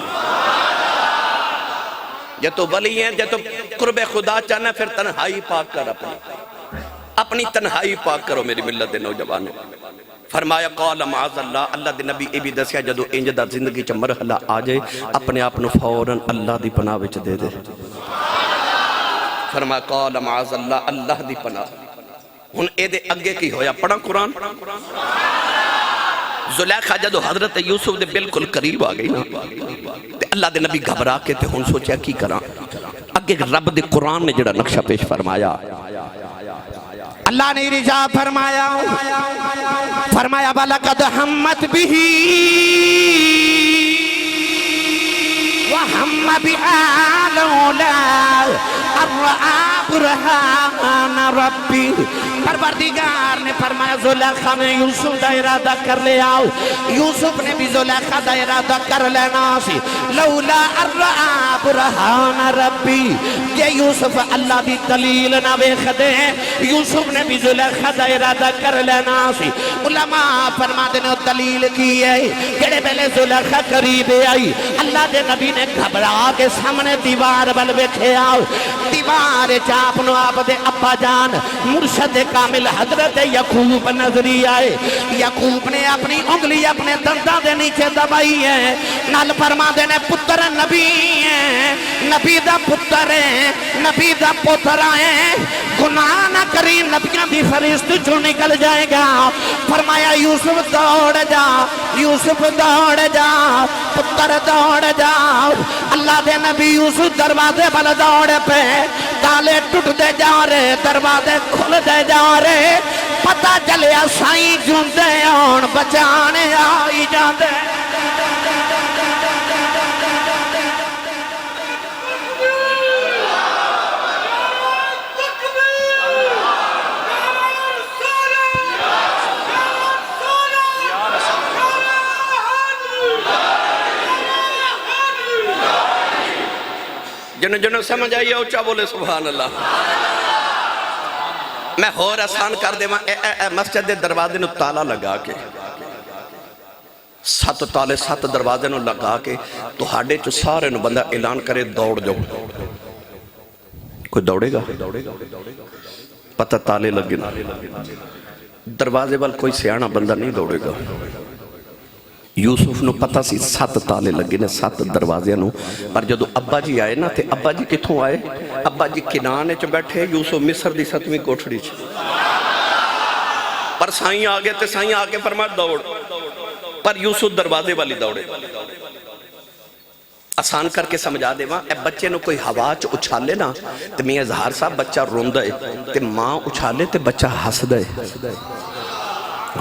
یہ تو ولی ہیں، یہ تو قرب خدا چاہنا پھر تنہائی پاک کر اپنی تنہائی پاک کرو میری ملت دے نوجوانوں۔ فرمایا قال معاذ اللہ، اللہ دے نبی اے بھی دسیا جدو انج دا زندگی چ مرحلہ آ جائے اپنے آپ نو فوراً اللہ دی پناہ وچ دے دے۔ فرمایا قال معاذ اللہ، اللہ دی پناہ۔ ہن اے دے اگے کی ہویا، پڑھا قرآن۔ زلیخا جدو حضرت یوسف دے بالکل قریب آ گئی نا تے اللہ دے نبی گھبرا کے تے ہن سوچیا کی کراں، اگے رب دے قرآن نے جڑا نقشہ پیش فرمایا، اللہ نے رجا فرمایا وَلَقَدْ هَمَّتْ بِهِ وَهَمَّ بِهَا لَوْلَا أَن رَأَىٰ بُرْهَانَ رَبِّهِ۔ پروردگار نے فرمایا زلیخا نے یوسف دا ارادہ کر لے آؤ، یوسف نے بھی زلیخا دا ارادہ کر لینا سی، لولا ان رآ برہان ربی، کہ یوسف اللہ دی دلیل نہ ویکھ دے، یوسف نے بھی زلیخا دا ارادہ کر لینا سی۔ علماء فرما دینے دلیل کی ہے کڑے پہلے زلیخا قریب آئی، اللہ دے نبی نے گھبرا کے سامنے دیوار بل بیٹھے آؤ، دیوار چاپنو آپ دے ابا جان مرشد کامل حضرت یعقوب نظری آئے، یعقوب نے اپنی انگلی اپنے دندہ دے نیچے دبائی ہے، نال فرما دینے پتر نبی ہیں، نبی دا پتر ہیں، نبی دا پتر ہیں، گناہ نہ کری نبیاں بھی فرشت جو نکل جائے گا۔ فرمایا یوسف دوڑ جا، یوسف دوڑ جا، پتر دوڑ جا۔ اللہ دے نبی یوسف دروازے بل دوڑ پہ، تالے ٹوٹ دے جا رہے، دروازے کھل دے جا رہے، پتہ چلیا سائیں جوندے آن بچانے آئی جاندے۔ جنہوں سمجھ آئیے اچھا بولے سبحان اللہ۔ میں اور آسان کر دے مسجد دے دروازے نو تالا لگا کے 7 تالے 7 دروازے نو لگا کے تو ہاڑے چو سارے نو بندہ اعلان کرے دوڑ جو، کوئی دوڑے گا پتہ تالے لگے نا، دروازے وال کوئی سیانا بندہ نہیں دوڑے گا۔ یوسف نو پتہ سی 7 تالے لگے نے 7 دروازے نو، پر جدو ابا جی آئے نا تے ابا جی کتھوں آئے، ابا جی کنانے چ بیٹھے، یوسف مصر دی 7ویں کوٹھڑی چ، پر سائیں آگے تے سائیں آگے فرمایا دوڑ، پر یوسف دروازے والی دوڑے۔ آسان کر کے سمجھا دے وہاں، اے بچے نو کوئی ہوا چ اچھالے نا تے میاں اظہار صاحب بچہ روندہ ہے تے ماں اچھالے تے بچہ ہس دے،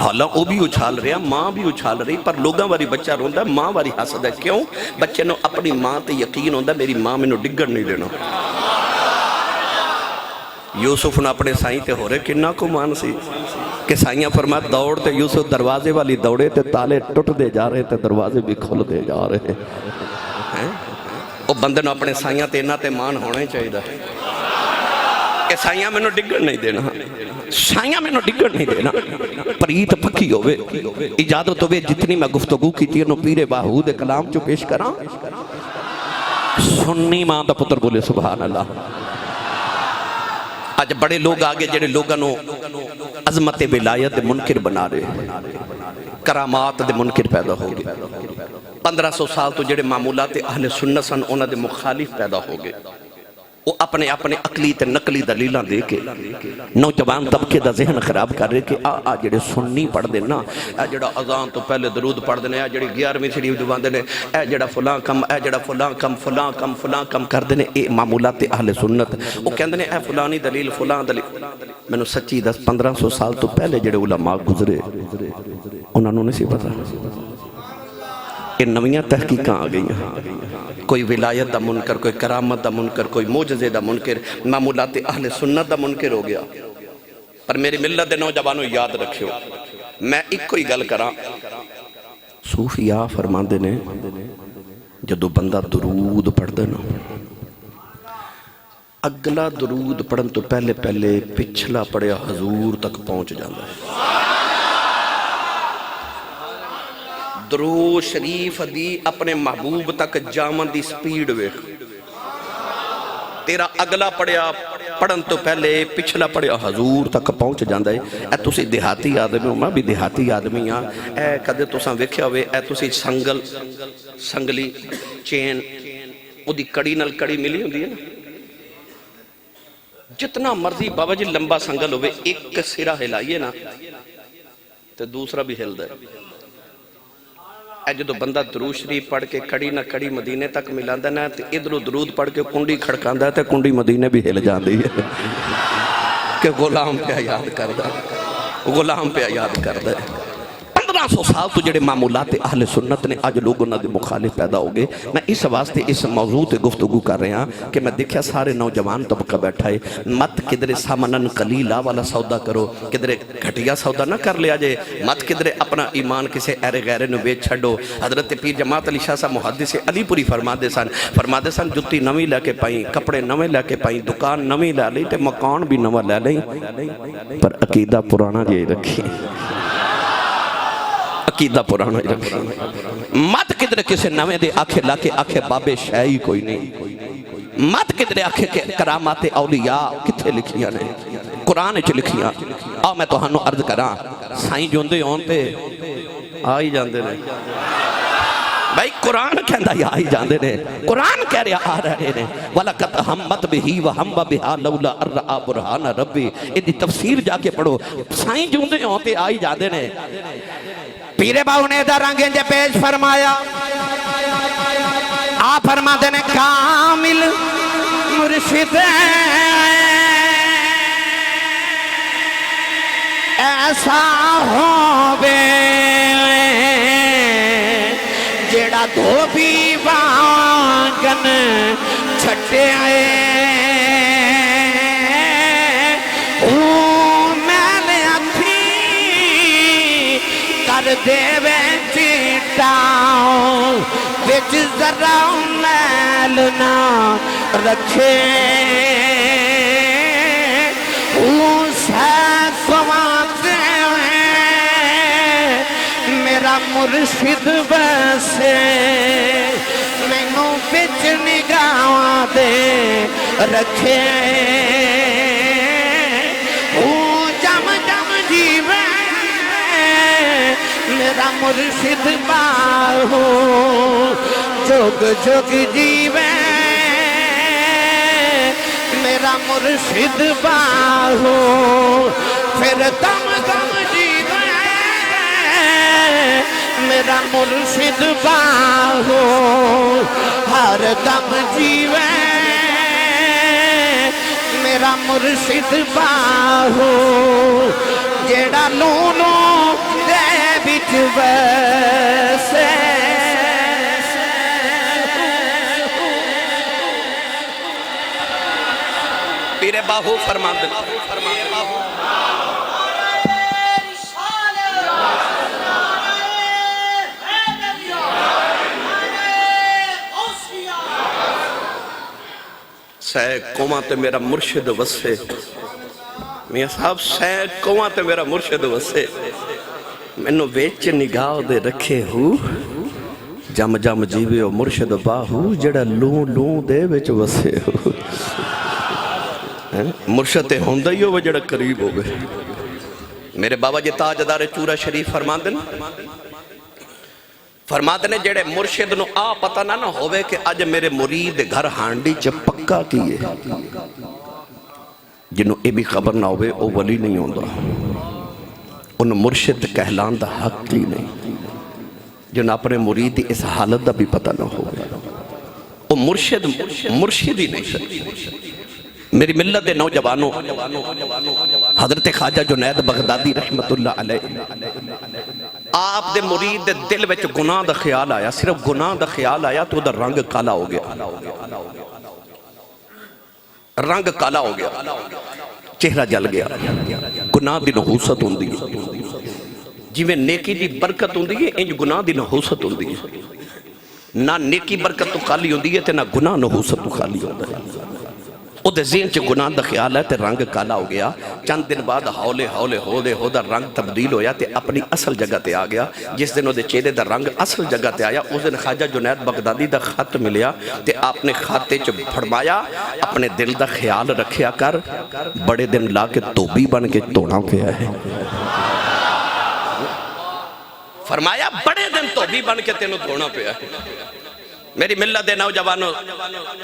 حالا وہ بھی اچھال رہا، ماں بھی اچھال رہی، پر لوگاں واری بچہ روندہ ہے، ماں واری حسد ہے۔ کیوں؟ بچے نو اپنی ماں تے یقین ہوندہ میری ماں میں نو ڈگڑ نہیں دینا۔ یوسف نے اپنے سائیں تے ہو رہے کنہ کو مان سی کہ سائیاں فرمایا دوڑ تے یوسف دروازے والی دوڑے تے تالے ٹوٹ دے جا رہے تے دروازے بھی کھل دے جا رہے ہیں۔ وہ بندے نو اپنے سائیاں تے انہاں تے مان ہونے چاہیے دا کہ سائیاں میں نو ڈگڑ نہیں دینا، سائیاں میں نو ڈگڑ نہیں دینا، پریت پکی ہوئے، اجازت ہوئے جتنی میں گفتگو کی تھی انہوں پیر باہود کلام جو پیش کراں۔ سنی ماں دا پتر بولے سبحان اللہ۔ آج بڑے لوگ آگے جڑے لوگانوں عظمت ولایت منکر بنا رہے، کرامات دے منکر پیدا ہو گئے، 1500 سال تو جڑے معمولات اہل سنت سن انہاں دے مخالف پیدا ہو گئے، وہ اپنے عقلی تے نقلی دلیلاں دے کے نوجوان طبقے دا ذہن خراب کر رہے کہ آ جڑے سنی پڑھ دے نا، اے جڑا اذان تو پہلے درود پڑھ دے، اے جڑی 11ویں شریف دوان دے، اے جڑا فلاں کم، اے جڑا فلاں کم، فلاں کم، فلاں کم کر دے، اے معمولات اہل سنت۔ وہ کہندے نے اے فلانی دلیل، فلاں دلیل۔ میں نے سچی 1500 سال تو پہلے جڑے علماء گزرے انہوں نے نہیں سی پتا، کہ نویاں تحقیقاں آ گئی ہیں، کوئی ولایت دا منکر، کوئی کرامت دا منکر، کوئی معجزے دا منکر، معمولات اہل سنت دا منکر ہو گیا۔ پر میری ملت دے نوجوانوں یاد رکھیو، میں ایک کوئی گل کراں، صوفیاء فرماندے نے جدو بندہ درود پڑھ دے نا اگلا درود پڑھن تو پہلے پہلے پچھلا پڑھیا حضور تک پہنچ جاتا ہے۔ درود شریف دی اپنے محبوب تک جامن دی سپیڈ ویکھ، تیرا اگلا پڑھیا پڑھن تو پہلے پچھلا پڑھیا حضور تک پہنچ جاندہ ہے۔ اے تسی دیہاتی آدمی ہو، میں بھی دیہاتی آدمی ہاں۔ اے کدے تساں ویکھیا ہوئے، اے تسی سنگلی چین او دی کڑی نال کڑی ملی ہوندی ہے نا، جتنا مرضی بابا جی لمبا سنگل ہوئے، ایک سرا ہلائیے نا تو دوسرا بھی ہل دے۔ اے جدو بندہ درود شریف پڑھ کے کڑی نہ کڑی مدینے تک ملاندہ نا، تو ادھرو درود پڑھ کے کنڈی کھڑکاندہ ہے، تو کنڈی مدینے بھی ہل جاندی ہے کہ غلام پہ یاد کردہ، غلام پہ یاد کردہ ہے۔ 1500 سال تو جڑے معمولات اہل سنت نے آج لوگوں نے مخالف پیدا ہو گئے۔ میں اس واسطے اس موضوع تے گفتگو کر رہے ہیں کہ میں دیکھیا سارے نوجوان طبقہ بیٹھا ہے، مت کدرے سامنن قلیلہ والا سودا کرو، کدرے گھٹیا سودا نہ کر لیا جائے، مت کدرے اپنا ایمان کسے ایرے غیرے نو بیچ چھڑو۔ حضرت پیر جماعت علی شاہ صاحب محدث علی پوری فرما دے سن جتی نویں لے کے پائیں، کپڑے نویں لے کے پائیں، دکان نویں لے لیں تے مکان بھی نویں لے لیں، پر عقیدہ پرانا جے رکھی، عقیدہ پرانا ہی رکھی۔ مت کدھر کسے نویں دے آکھے لاکے آکھے بابے شاہی کوئی نہیں، مت کدھر آکھے کہ کرامات اولیاء کتھے لکھیاں نے، قرآن چ لکھیاں۔ آؤ میں تو ہنو عرض کراں، سائیں جوندے ہونتے آئی جاندے نے بھائی، قرآن کہندہ یا آئی جاندے نے، قرآن کہہ رہا آ رہے نے۔ وَلَقَدْ هَمَّتْ بِهِ وَهَمَّ بِهَا لَوْلَا أَن رَأَىٰ بُرْهَانَ رَبِّهِ۔ ادھی تفسیر جا کے پڑھو، سائیں جوندے ہونتے آئی جاندے نے۔ پیر باؤ نے دا رنگیں جے پیش فرمایا، آپ فرما دینے کامل مرشد ایسا ہو بے جیڑا دھوبی وانگن چھٹے آئے، دے چیٹاؤں بچ ذرا میل نہ رکھے، سواتے میرا مرشد بسے، مینوں بچ نگاہ دے رکھے، جم جم جیوے میرا مرشد باہو، جگ جگ جیوے میرا مرشد باہو، پھر دم دم جیوے میرا مرشد باہو، ہر دم جیوے میرا مرشد باہو، جیڑا لونو دے بچ ویسے، پیر باہو فرما دے، سہ قوماں تے میرا مرشد وسے، میاں صاحب سہ قوماں تے میرا مرشد وسے، مینوں ویچ نگاہ دے رکھے ہو، جم جم جیوے او مرشد باہو، جڑا لوں لوں دے ویچ وسے ہو۔ مرشد ہوندہ ہی ہو جڑا قریب ہو گئے۔ میرے بابا جی تاجدار چورا شریف فرماتے نے جڑے مرشد نو آ پتہ نہ ہوئے کہ آج میرے مرید گھر ہانڈی چ پکا کیے، جنہوں اے بھی خبر نہ ہوئے او ولی نہیں ہوندہ، ان مرشد کہلان دا حق ہی نہیں، جنہوں اپنے مرید اس حالت دا بھی پتہ نہ ہوئے، وہ مرشد ہی نہیں سکتی۔ میری ملت دے نوجوانوں، حضرت خواجہ جنید بغدادی رحمت اللہ علیہ، آپ دے مرید دے دل وچ گناہ دا خیال آیا، صرف گناہ دا خیال آیا تو دا رنگ کالا ہو گیا، رنگ کالا ہو گیا، چہرہ جل گیا، گناہ دی نحوست ہوندی ہے، جی میں نیکی دی برکت ہوندی ہے، انج گناہ دی نحوست ہوندی ہے، نہ نیکی برکت تو خالی ہوندی ہے تے نہ گناہ نحوست تو خالی ہوندی ہے۔ او دے ذہن چ گناہ دا خیال ہے تے رنگ کالا ہو گیا. چند دن بعد ہولے ہولے ہو دا رنگ تبدیل ہویا تے اپنی اصل جگہ تے آ گیا. جس دن او دے چہرے دا رنگ اصل جگہ تے آیا اس دن خواجہ جنید بغدادی دا خط ملیا تے آپ نے خاتے چ فرمایا اپنے دل دا خیال رکھیا کر بڑے دن لا کے توبی بن کے توڑا پیا ہے. فرمایا بڑے دن توبی بن کے تینوں توڑا پیا ہے. میری ملت دے نوجوانوں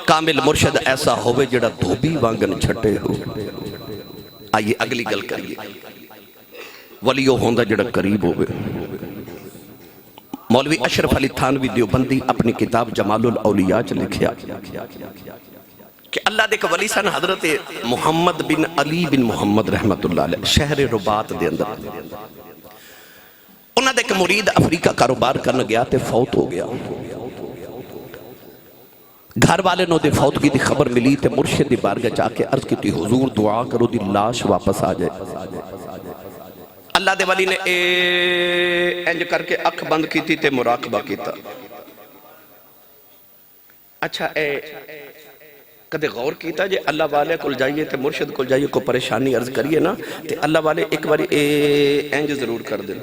کامل مرشد ایسا ہوئے جڑا دھوبی وانگن چھٹے ہو. آئیے اگلی گل کریے. ولیو ہوندہ جڑا قریب ہوئے. مولوی اشرف علی تھانوی دیوبندی اپنی کتاب جمال الاولیاء چ لکھیا کہ اللہ دے کہ ولی سن حضرت محمد بن علی بن محمد رحمت اللہ علیہ شہر رباط دے اندر. انہاں دے کہ مرید افریقہ کاروبار کرنے گیا تے فوت ہو گیا. گھر والے نو دے فوتگی دی خبر ملی تے مرشد دی بارگاہ جا کے عرض کی تھی حضور دعا کرو دی لاش واپس آ جائے. اللہ دے ولی نے انج کر کے اکھ بند کی تھی تے مراقبہ کیتا. اچھا کدے غور کیتا جے اللہ والے کل جائیے تے مرشد کل جائیے کو پریشانی عرض کریے نا تے اللہ والے ایک باری انج ضرور کر دیں.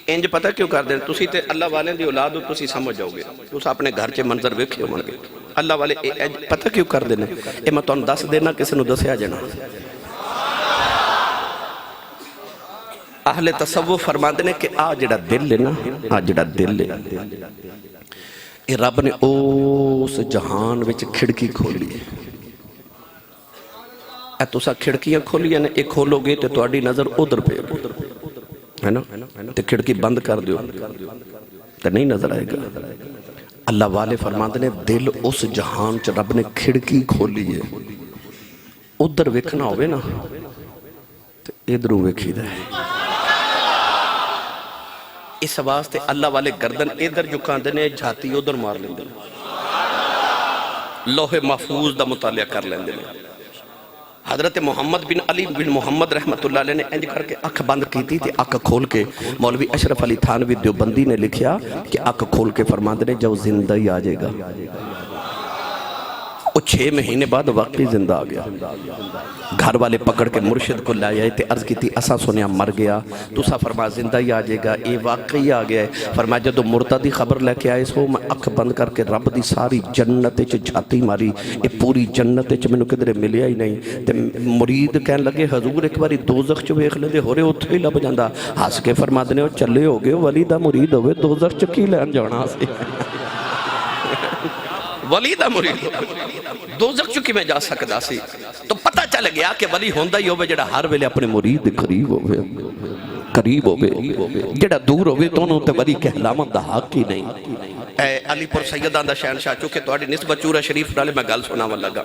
انج پتہ کیوں کر دیں تسی تے اللہ والے دی اولاد ہو تسی سمجھ جاؤ گے. تسا اپنے گھر چے منظر ویکھے ہون گے. اللہ والے پتہ کیوں کر دیں اے میں تانوں دس دینا کسی نو دسیا جانا. اہل تصوف فرماندے نے کہ آ جڑا دل ہے نا آ جڑا دل ہے اے رب نے اس جہان وچ کھڑکی کھولی ہے. اے تسا کھڑکیاں کھولیاں نے اے کھولو گے تے تہاڈی نظر ادھر پے ہے نا تے کھڑکی بند کر دیو تے نہیں نظر آئے گا. اللہ والے فرماندے نے دل اس جہان چ رب نے کھڑکی کھولی ہے. ادھر ویکھنا ہوئے نا تے ادھروں ویکھی دا ہے. اس واسطے اللہ والے گردن ادھر جھکاندے نے جھاتی ادھر مار لیندے نے. لوح محفوظ دا مطالعہ کر لیندے نے. حضرت محمد بن علی بن محمد رحمت اللہ علیہ نے انج کر کے اکھ بند کی تھی تے اکھ کھول کے مولوی اشرف علی تھانوی دیوبندی نے لکھیا کہ اکھ کھول کے فرماندے نے جو زندہ ہی آ جائے گا. وہ 6 مہینے بعد واقعی زندہ آ گیا. گھر والے پکڑ کے مرشد کو لائے آئے تے عرض کی تھی اسا سنیا مر گیا تسا فرما زندہ ہی آ جائے گا. اے واقعی آ گیا ہے. فرمایا جدو مردہ دی خبر لے کے آئے سو میں اکھ بند کر کے رب دی ساری جنت چ جھاتی ماری. اے پوری جنت چ مینوں کدھر ملیا ہی نہیں. تے مرید کہن لگے حضور ایک باری دوزخ چ ویکھ لیندے ہورے اوتھے ہی لب جاندا. ہس کے فرماتے نے او چلے ہو گئے ولی دا مرید ہوئے دوزخ چ کی لین جانا سی. ولی دا مرید دوزخ چکی میں جا سکتا سی. تو پتہ چل گیا کہ ولی ہوندہ ہی ہوئے جڑا ہر ویلے اپنے مرید قریب ہوئے قریب ہوئے. جڑا دور ہوئے تو انہوں تے ولی کہلامت دا حق ہی نہیں. اے علی پور سیدان دا شہنشاہ چونکہ تہاڈی نسبت چورا شریف نالے میں گل سناون لگا.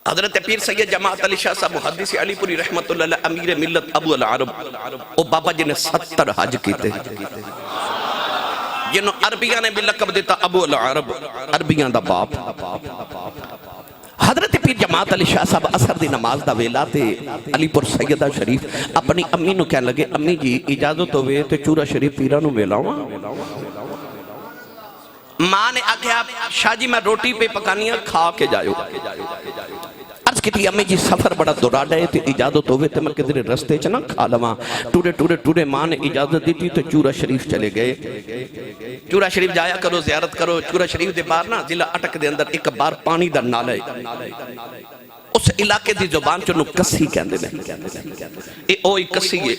حضرت پیر سید جماعت علی شاہ صاحب محدث علی پوری رحمت اللہ علیہ امیر ملت ابو العرب او بابا جی نے 70 حج کیتے جنہوں عربیاں نے بھی لقب دیتا ابو العرب عربیاں دا باپ. حضرت پیر جماعت علی شاہ صاحب اثر دی نماز دا ویلا تے علی پور سیدہ شریف اپنی امی نو کہنے لگے امی جی اجازت ہوئے تے چورا شریف پیرہ نو ویلاؤں. ماں نے آکھیا شاہ جی میں روٹی پہ پکانیاں کھا کے جائیو. عرض کی تھی امی جی سفر بڑا دراڈا ہے تے اجازت ہوئے تے میں کدھر رستے چنا کھا لواں. ٹوڑے ماں نے اجازت دی تھی تے چورا شریف چلے گئے. چورا شریف جایا کرو زیارت کرو. چورا شریف دے بار نا ضلع اٹک دے اندر ایک بار پانی دا نالہ ہے. اس علاقے دی زبان چنو کسی کہندے نے. اے اوئی کسی ہے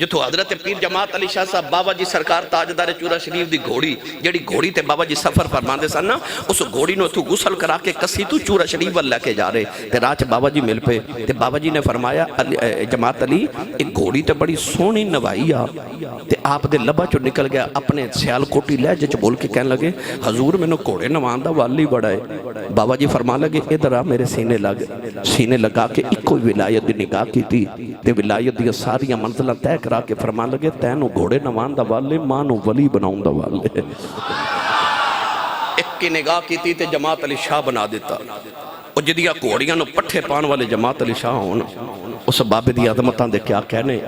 جتو حضرت پیر جماعت علی شاہ صاحب بابا جی سرکار تاجدار چورا شریف دی گھوڑی جڑی گھوڑی تے بابا جی سفر فرماندے سن نا اس گھوڑی نو تو غسل کرا کے کسی تو چورا شریف وال لے کے جا رہے تے راہ بابا جی مل پے تے بابا جی نے فرمایا جماعت علی ایک گھوڑی تے بڑی سونی نوائی آ تے آپ دے لبا چو نکل گیا اپنے سیال کوٹی لہجے چ بول کے کہنے لگے حضور مینوں گھوڑے نوان دا والی بڑا ہے. بابا جی فرما لگے ادھر آ میرے سینے لگا کے ایک کوئی ولایت دی نگاہ کی تھی تے ولایت دی ساریاں منزلہ طے کرا کے فرما لگے تینو گھوڑے نوان دا والے مانو ولی بناؤں دا والے. ایک کی نگاہ کی تھی تے جماعت علی شاہ بنا دیتا. اور جدیاں گھوڑیاں نو پٹھے پان والے جماعت علی شاہ ہونا اس بابے دی عظمتاں دے کیا کہنے.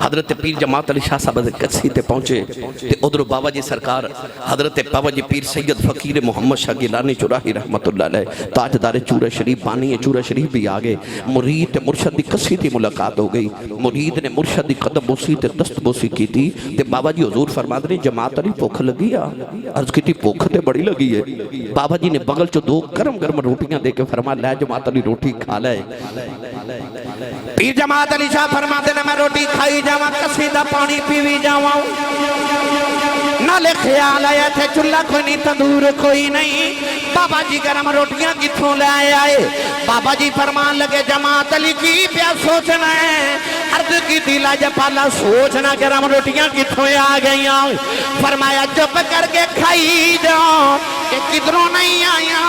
حضرت پیر جماعت علی شاہ صاحب کسی تے پہنچے تے ادھر بابا جی سرکار حضرت بابا جی پیر سید فقیر محمد شاہ گیلانی چراہی رحمت اللہ علیہ تاجدار چورہ شریف بانی چورہ شریف بھی آگے. مرید مرشد دی کسی تی ملاقات ہو گئی. مرید نے مرشد دی قدم بوسی تے دست بوسی کی تھی تے بابا جی حضور فرماتے نے جماعت علی بھوک لگی آ. عرض کی تھی بھوک تے بڑی لگی ہے. بابا جی نے بغل چو 2 گرم گرم روٹیاں دے کے فرما لے جماعت علی روٹی کھا لے. پیر جماعت علی شاہ فرماتے نے میں روٹی کھائی جاواں کسیدہ پانی پیوی جاواں. نالے خیال آیا تھے چلہ کوئی نہیں تندور کوئی نہیں. بابا جی گرم روٹیاں کتھوں لے آئے. بابا جی فرمان لگے جماعت علی کی پیا سوچنا ہے. عرض کی دلا جپالا سوچنا گرم روٹیاں کتھوں آ گئیاں. فرمایا چپ کر کے کھائی جاؤ کہ کدھروں نہیں آیا.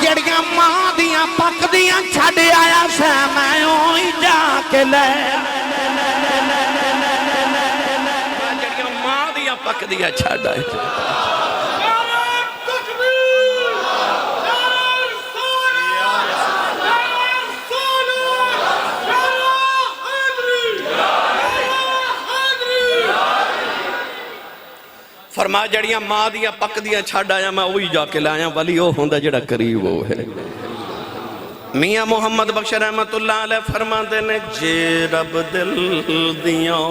جڑیاں ماں دیاں پک دیاں چھڑ آیا سے میں ہوئی جا کے لے. جڑیاں ماں دیاں پک دیاں چھڑ آیا. فرما جڑیاں ماں دیاں پک دیاں چھڑ آیا میں وہی جا کے لایا. ولی وہ ہوندہ جڑا قریب وہ ہے. میاں محمد بخش رحمت اللہ علیہ فرما دینے جے رب دل دیاں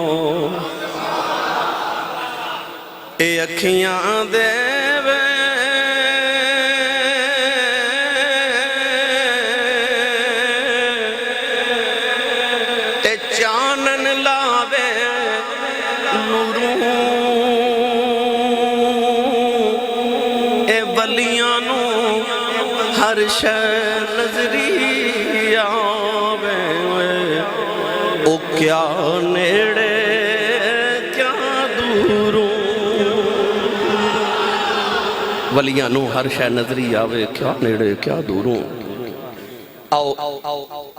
اے اکھیاں دے وے تے چانن لاوے نوروں اے ولیانوں ہر شے نظری آوے او کیا نیڑے کیا دوروں ولیانوں ہر شے نظری آوے کیا نیڑے کیا دوروں. آؤ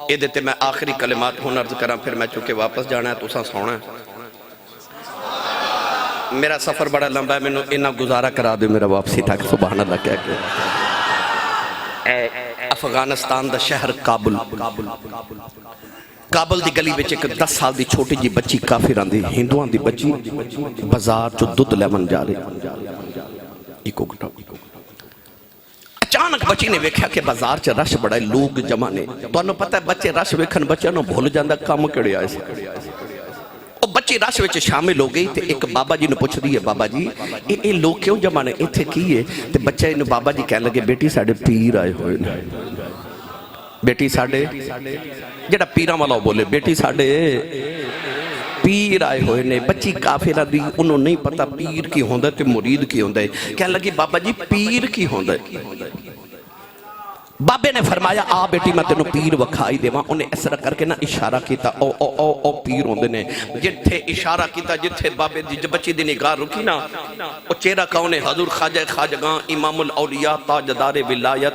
اے دیتے میں آخری کلمات ہوں عرض کراں پھر میں چونکہ واپس جانا ہے تو ساں سونا ہے. میرا سفر بڑا لمبا ہے میں انہا گزارا کرا دے میرا واپسی تھا کہ سبحان اللہ کہہ کے. افغانستان دا شہر کابل. کابل دی گلی بچے ایک 10 سال دی چھوٹی جی بچی کافران دی ہندوان دی بچی بازار چو دودھ لیمن جا رہے. اچانک بچی نے ویکھیا کہ بازار چا رش بڑا ہے لوگ جمع نے. تو انہوں پتہ ہے بچے رش ویکھن بچے انہوں بھول جاندہ کام کڑے آئے سے. اور بچی رش ویچے شامل ہو گئی تے ایک بابا جی نے پوچھ دی ہے بابا جی اے لوگ کیوں جمع نے ایتھے کی ہے. تے بچہ انہوں بابا جی کہنے لگے بیٹی ساڑھے پیر آئے ہوئے نے. بیٹی ساڑھے جڑا پیرہ والا بولے بیٹی ساڑھے پیر آئے ہوئے نے. بچی کافرہ دی انہوں نہیں پتا پیر کی ہوندہ تے مرید کی ہوندہ ہے. کہنے لگی بابا جی پیر کی ہوندہ ہے. بابے نے فرمایا آ بیٹی میں تینوں پیر وکھائی دے ماں. انہیں اس طرح کر کے نا اشارہ کیتا او پیر ہوندے نے. جتھے اشارہ کیتا جتھے بابے دی بچی دی نگاہ رکی نا او چہرہ کون ہے حضور خواجہ خواجگاں امام الاولیاء تاجدار ولایت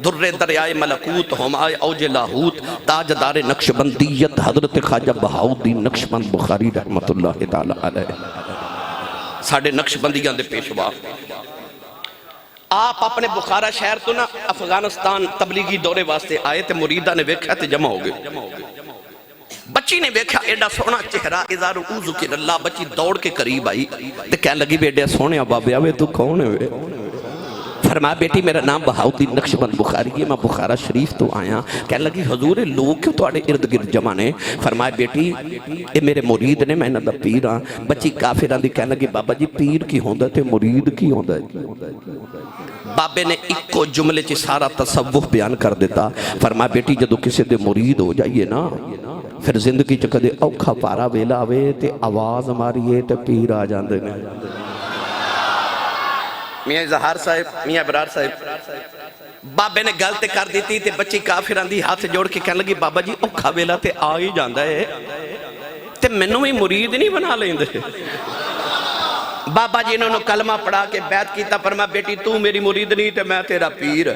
در دریائے ملکوت ہمائے اوج لاہوت تاجدار نقشبندیت حضرت خواجہ بہاؤالدین نقشبند بخاری رحمت اللہ تعالی علیہ. ساڑھے نقشبندیاں دے پیشوا آپ اپنے بخارا شہر تو نا افغانستان تبلیغی دورے واسطے آئے تھے. مریدہ نے ویکھا تے جمع ہو گئے. بچی نے ویکھا ایڈا سونا چہرہ اذا رؤو ذکر اللہ. بچی دوڑ کے قریب آئی تے کہنے لگی بیٹے سونے بابے آوے تو کون ہے. فرمایا بیٹی میرا نام بہاؤالدین نقشبند بخاری ہے میں بخارا شریف تو آیا. کہنے لگی حضور لوگ کیوں توڑے ارد گرد جمع نے. فرمایا بیٹی اے میرے مرید نے میں نہ دا پیر ہاں. بچی کافران دی کہنے لگی بابا جی پیر کی ہوندہ تے مرید کی ہوندہ ہے. بابے نے ایک کو جملے چی سارا تصوف بیان کر دیتا. فرمایا بیٹی جدو کسی دے مرید ہو جائیے نا پھر زندگی چکا دے اوکھا پارا ویلا ہوئے تے آواز ہماری ہے تے پیر آ جاندے نے. میاں اظہار صاحب میاں ابرار صاحب بابے نے گلتے کر دیتی تے بچی کافران دی ہاتھ جوڑ کے کہنے لگی بابا جی اوکھا ویلا تے آ ہی جاندہ ہے تے منوں بھی مرید نہیں بنا لیں دے. بابا جی انہوں نے کلمہ پڑھا کے بیعت کیتا. فرمایا بیٹی تو میری مرید نہیں تے میں تیرا پیر.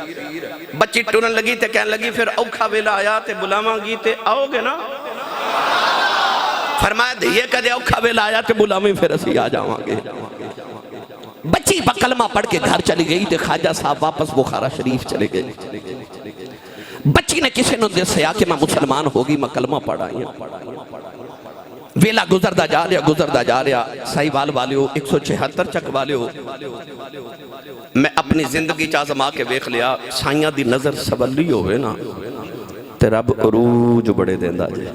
بچی ٹونن لگی تے کہنے لگی پھر اوکھا ویلا آیا تے بلاواں گی تے آؤ گے نا. فرمایا دھیے کدے اوکھا ویلا آیا تے بلاویں پھر اسی آ جاواں گے. بچی با کلمہ پڑھ کے گھر چلی گئی تے خواجہ صاحب واپس بخارا شریف چلے گئے. بچی نے کسی نے دسیا کہ میں مسلمان ہوگی، میں کلمہ پڑھائی ویلا گزردہ جا رہا سائیوال والیو 176 چک والیو میں اپنی زندگی چازما کے ویکھ لیا سائیاں دی نظر سولی ہوئے نا تے رب عروج بڑے دیندہ جے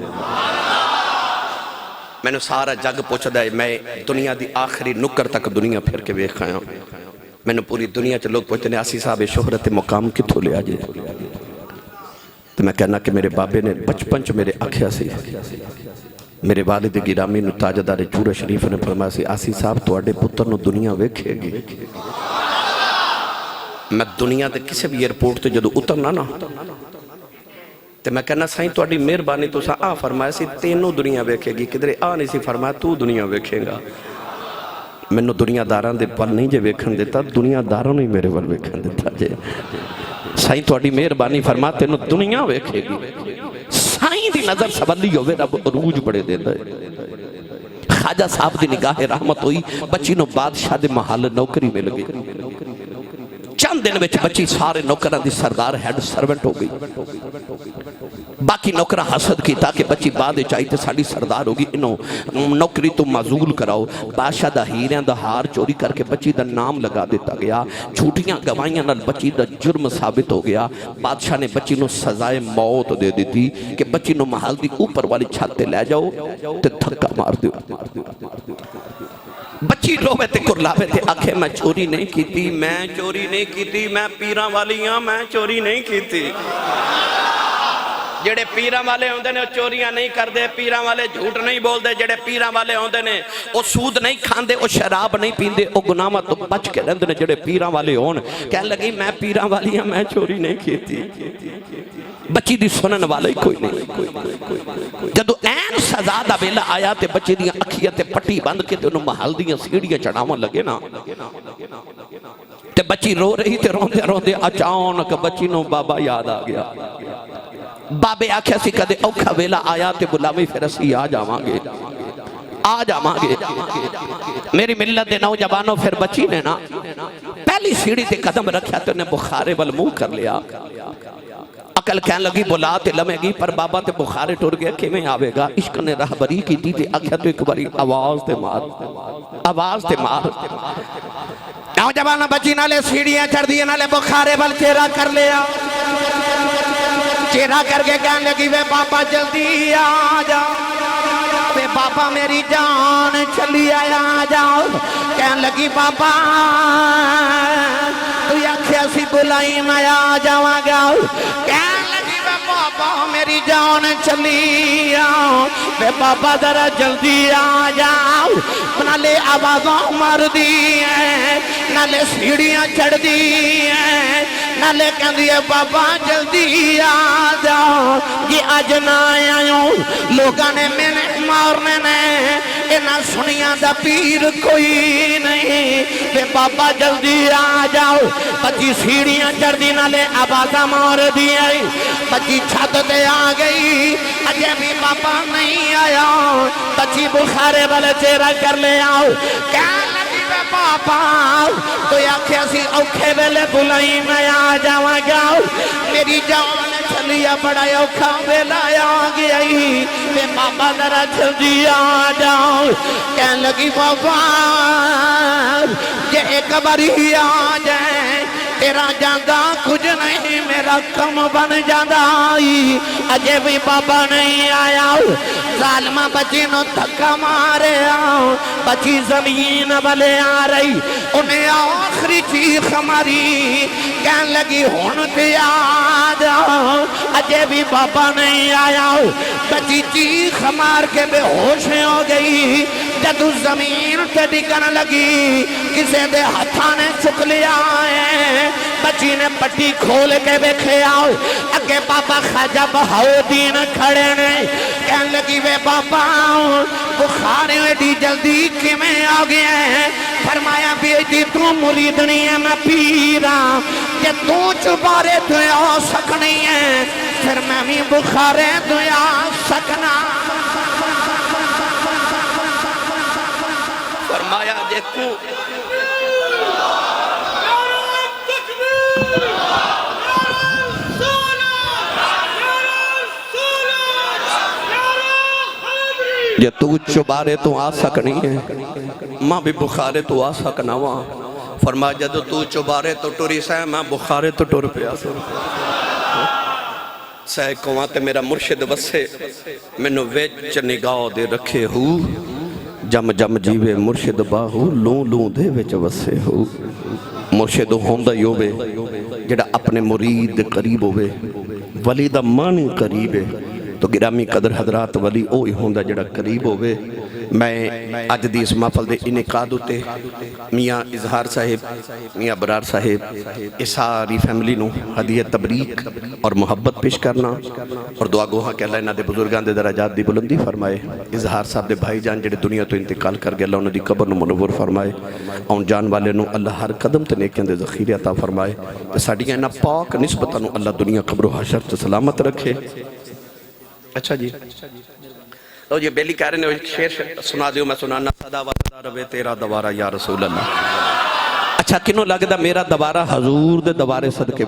میں نے سارا جگ پوچھ دا ہے میں دنیا دی آخری نکر تک دنیا پھر کے ویکھ آیا میں نے پوری دنیا چ لوگ پوچھتے آسی صاحب شہرت مقام کتھو لیا جے تو میں کہنا کہ میرے بابے نے بچپن چ میرے آکھیا سی میرے والد گرامی نو تاجدار جورہ شریف نے فرمایا سی آسی صاحب تو اڈے پتر نو دنیا ویکھے گی میں دنیا دے کسے بھی ایئرپورٹ تے جدو اترنا نا تے میں کہنا سائیں تو اڈی مہربانی تو سا فرمایا سی تینوں دنیا ویکھے گی کدھر نہیں سی فرمایا تو دنیا ویکھے گا میں نو دنیا داران دے پل نہیں جے ویکھن دیتا دنیا داران نہیں میرے ول ویکھن دیتا جے سائیں تو اڈی مہربانی فرمایا تینوں دنیا ویکھے گی سائیں دی نظر سبلی ہوئے رب عروج بڑے دے دے خواجہ صاحب دی نگاہ رحمت ہوئی بچی نو بادشاہ دے محل نوکری مل گئی چند دن وچ بچی سارے نوکران دی سردار ہیڈ سرونٹ ہو گئی باقی نوکرہ حسد کی تاکہ بچی بعد چاہیے ساڑی سردار ہوگی انہوں نوکری تو معزول کراؤ بادشاہ دا ہیریاں دا ہار چوری کر کے بچی دا نام لگا دیتا گیا جھوٹیاں گوائیاں نال بچی دا جرم ثابت ہو گیا بادشاہ نے بچی نو سزائے موت دے دی تھی کہ بچی نو محل دی اوپر والی چھاتے لے جاؤ تے دھکا مار دیو بچی روے تے کرلاوے تے آکھے میں چوری نہیں کیتی میں پیران والیاں میں چوری نہیں کیتی جڑے پیران والے ہوندے نے چوریاں نہیں کر دے پیران والے جھوٹ نہیں بول دے جڑے پیران والے ہوندے نے وہ سود نہیں کھان دے وہ شراب نہیں پین دے وہ گناہ تو بچ کے رہندے نے جڑے پیران والے ہون کہنے لگی میں پیران والیاں میں چوری نہیں کیتی بچی دی سنن والا ہی کوئی نہیں جدو این سزا دا ویلا آیا تے بچی دی اکھیاں تے پٹی بند کے تے انہوں محل دیاں سیڑیاں چڑھاواں لگے نا تے بچی رو رہی تے روندے اچانک بچی نو بابا یاد آ گیا بابے آکھیا سی کدے اوکھا ویلا آیا تے بلاوی پھر اسی آ جاواں گے میری ملت دے نوجوانوں پھر بچی نے نا پہلی سیڑھی تے قدم رکھیا تے انہیں بخارے والمو کر لیا عقل کہنے لگی بلا تے لمے گی پر بابا تے بخارے ٹور گیا کہ میں آوے گا عشق نے رہبری کی دی تے آکھیا تو ایک باری آواز تے مار نوجوانہ بچی نالے سیڑھیاں چڑھ دیئے نالے بخارے وال چہرہ کر لیا چہرہ کر کے کہنے لگی وے بابا جلدی آ جاؤ وے بابا میری جان چلی آیا جاؤ کہنے لگی بابا تو یا سی بلائی میں آ جاواں گا کہنے لگی وے بابا میری جان چلی آؤ وے بابا ذرا جلدی آ جاؤ نالے آوازوں مر دی ہیں نالے سیڑھیاں چڑھ دی ہیں نالے کہندی ہے بابا جلدی آ جاؤ یہ آج نہ آئیوں لوگاں نے میں نے مارنے نے انہاں سنیاں دا پیر کوئی نہیں وے بابا جلدی آ جاؤ بچی سیڑھیاں چڑھ دی نالے آوازاں مار دی ہے بچی چھت دے آ گئی اجے بھی بابا نہیں آیا بچی بخارے والے چہرہ کر لے آؤ کہنے لگی وے بابا تو یا کیسی اوکھے ویلے بلائی میں آ جاواں گا میری جان چلیا بڑا اوکھا ویلا آ گئی میں بابا ذرا جلدی آ جاؤ کہنے لگی بابا یہ ایک باری آ جائے تیرا جاندہ کچھ نہیں میرا کم بن جاندہ آئی اجے بھی بابا نہیں آیا ظالمہ بچی نو دھکا مارے آؤ بچی زمین والے آ رہی انہیں آخری چیخ ماری کہنے لگی ہونتے آ جاؤ اجے بھی بابا نہیں آیا بچی چیخ مار کے بے ہوش ہو گئی جدو زمین تے ڈگن لگی کسے دے ہتھانے چک لیا ہے بچی نے پٹی کھول کے بیکھے آؤ اگے بابا خواجہ بہاؤدین کھڑے نے کہنے لگی وے بابا بخارے ویڈی جلدی کی میں آ گیا ہے فرمایا بیٹی تو مریدنی ہے میں پیرا کہ تو چبارے تو آ سکنی ہے پھر میں بھی بخارے تو آ سکنا فرمایا دیکھو جے تو چبارے تو آ سکنی ہے ماں بھی بخارے تو آ سکنا وہاں فرمایا جدو تو چبارے تو ٹوری سائے ماں بخارے تو ٹور پہ آ سائے کواتے میرا مرشد وسے میں نو ویچ نگاہ دے رکھے ہو جم جم جیوے مرشد باہو لوں لوں دے ویچ وسے ہو مرشد ہوندہ یوبے جڑا اپنے مرید قریب ہوئے ولی دا مانی قریب ہے تو گرامی قدر حضرات ولی اوہی ہوندہ جڑا قریب ہوئے میں آج دی اس محفل دے انعقاد ہوتے میاں اظہار صاحب میاں برار صاحب اس ساری فیملی نو ہدیہ تبریک اور محبت پیش کرنا اور دعا گوہاں کہ اللہ انہاں دے بزرگان دے درجات دی بلندی فرمائے اظہار صاحب دے بھائی جان جڑے دنیا تو انتقال کر گئے اللہ انہوں دی قبر نو منور فرمائے اور جان والے نو اللہ ہر قدم تے نیکیاں دے ذخیرے عطا فرمائے تے ساڈیاں انہاں پاک نسبتاں نو اللہ دنیا قبر و حشر تے سلامت رکھے اچھا جی تو یہ بیلی کہہ رہے ہیں ایک شعر سنا دیو میں سنانا صدا و صدا روے تیرا دوارہ یا رسول اللہ اچھا کنوں لگدا میرا دوارہ حضور دے دوارے صدقے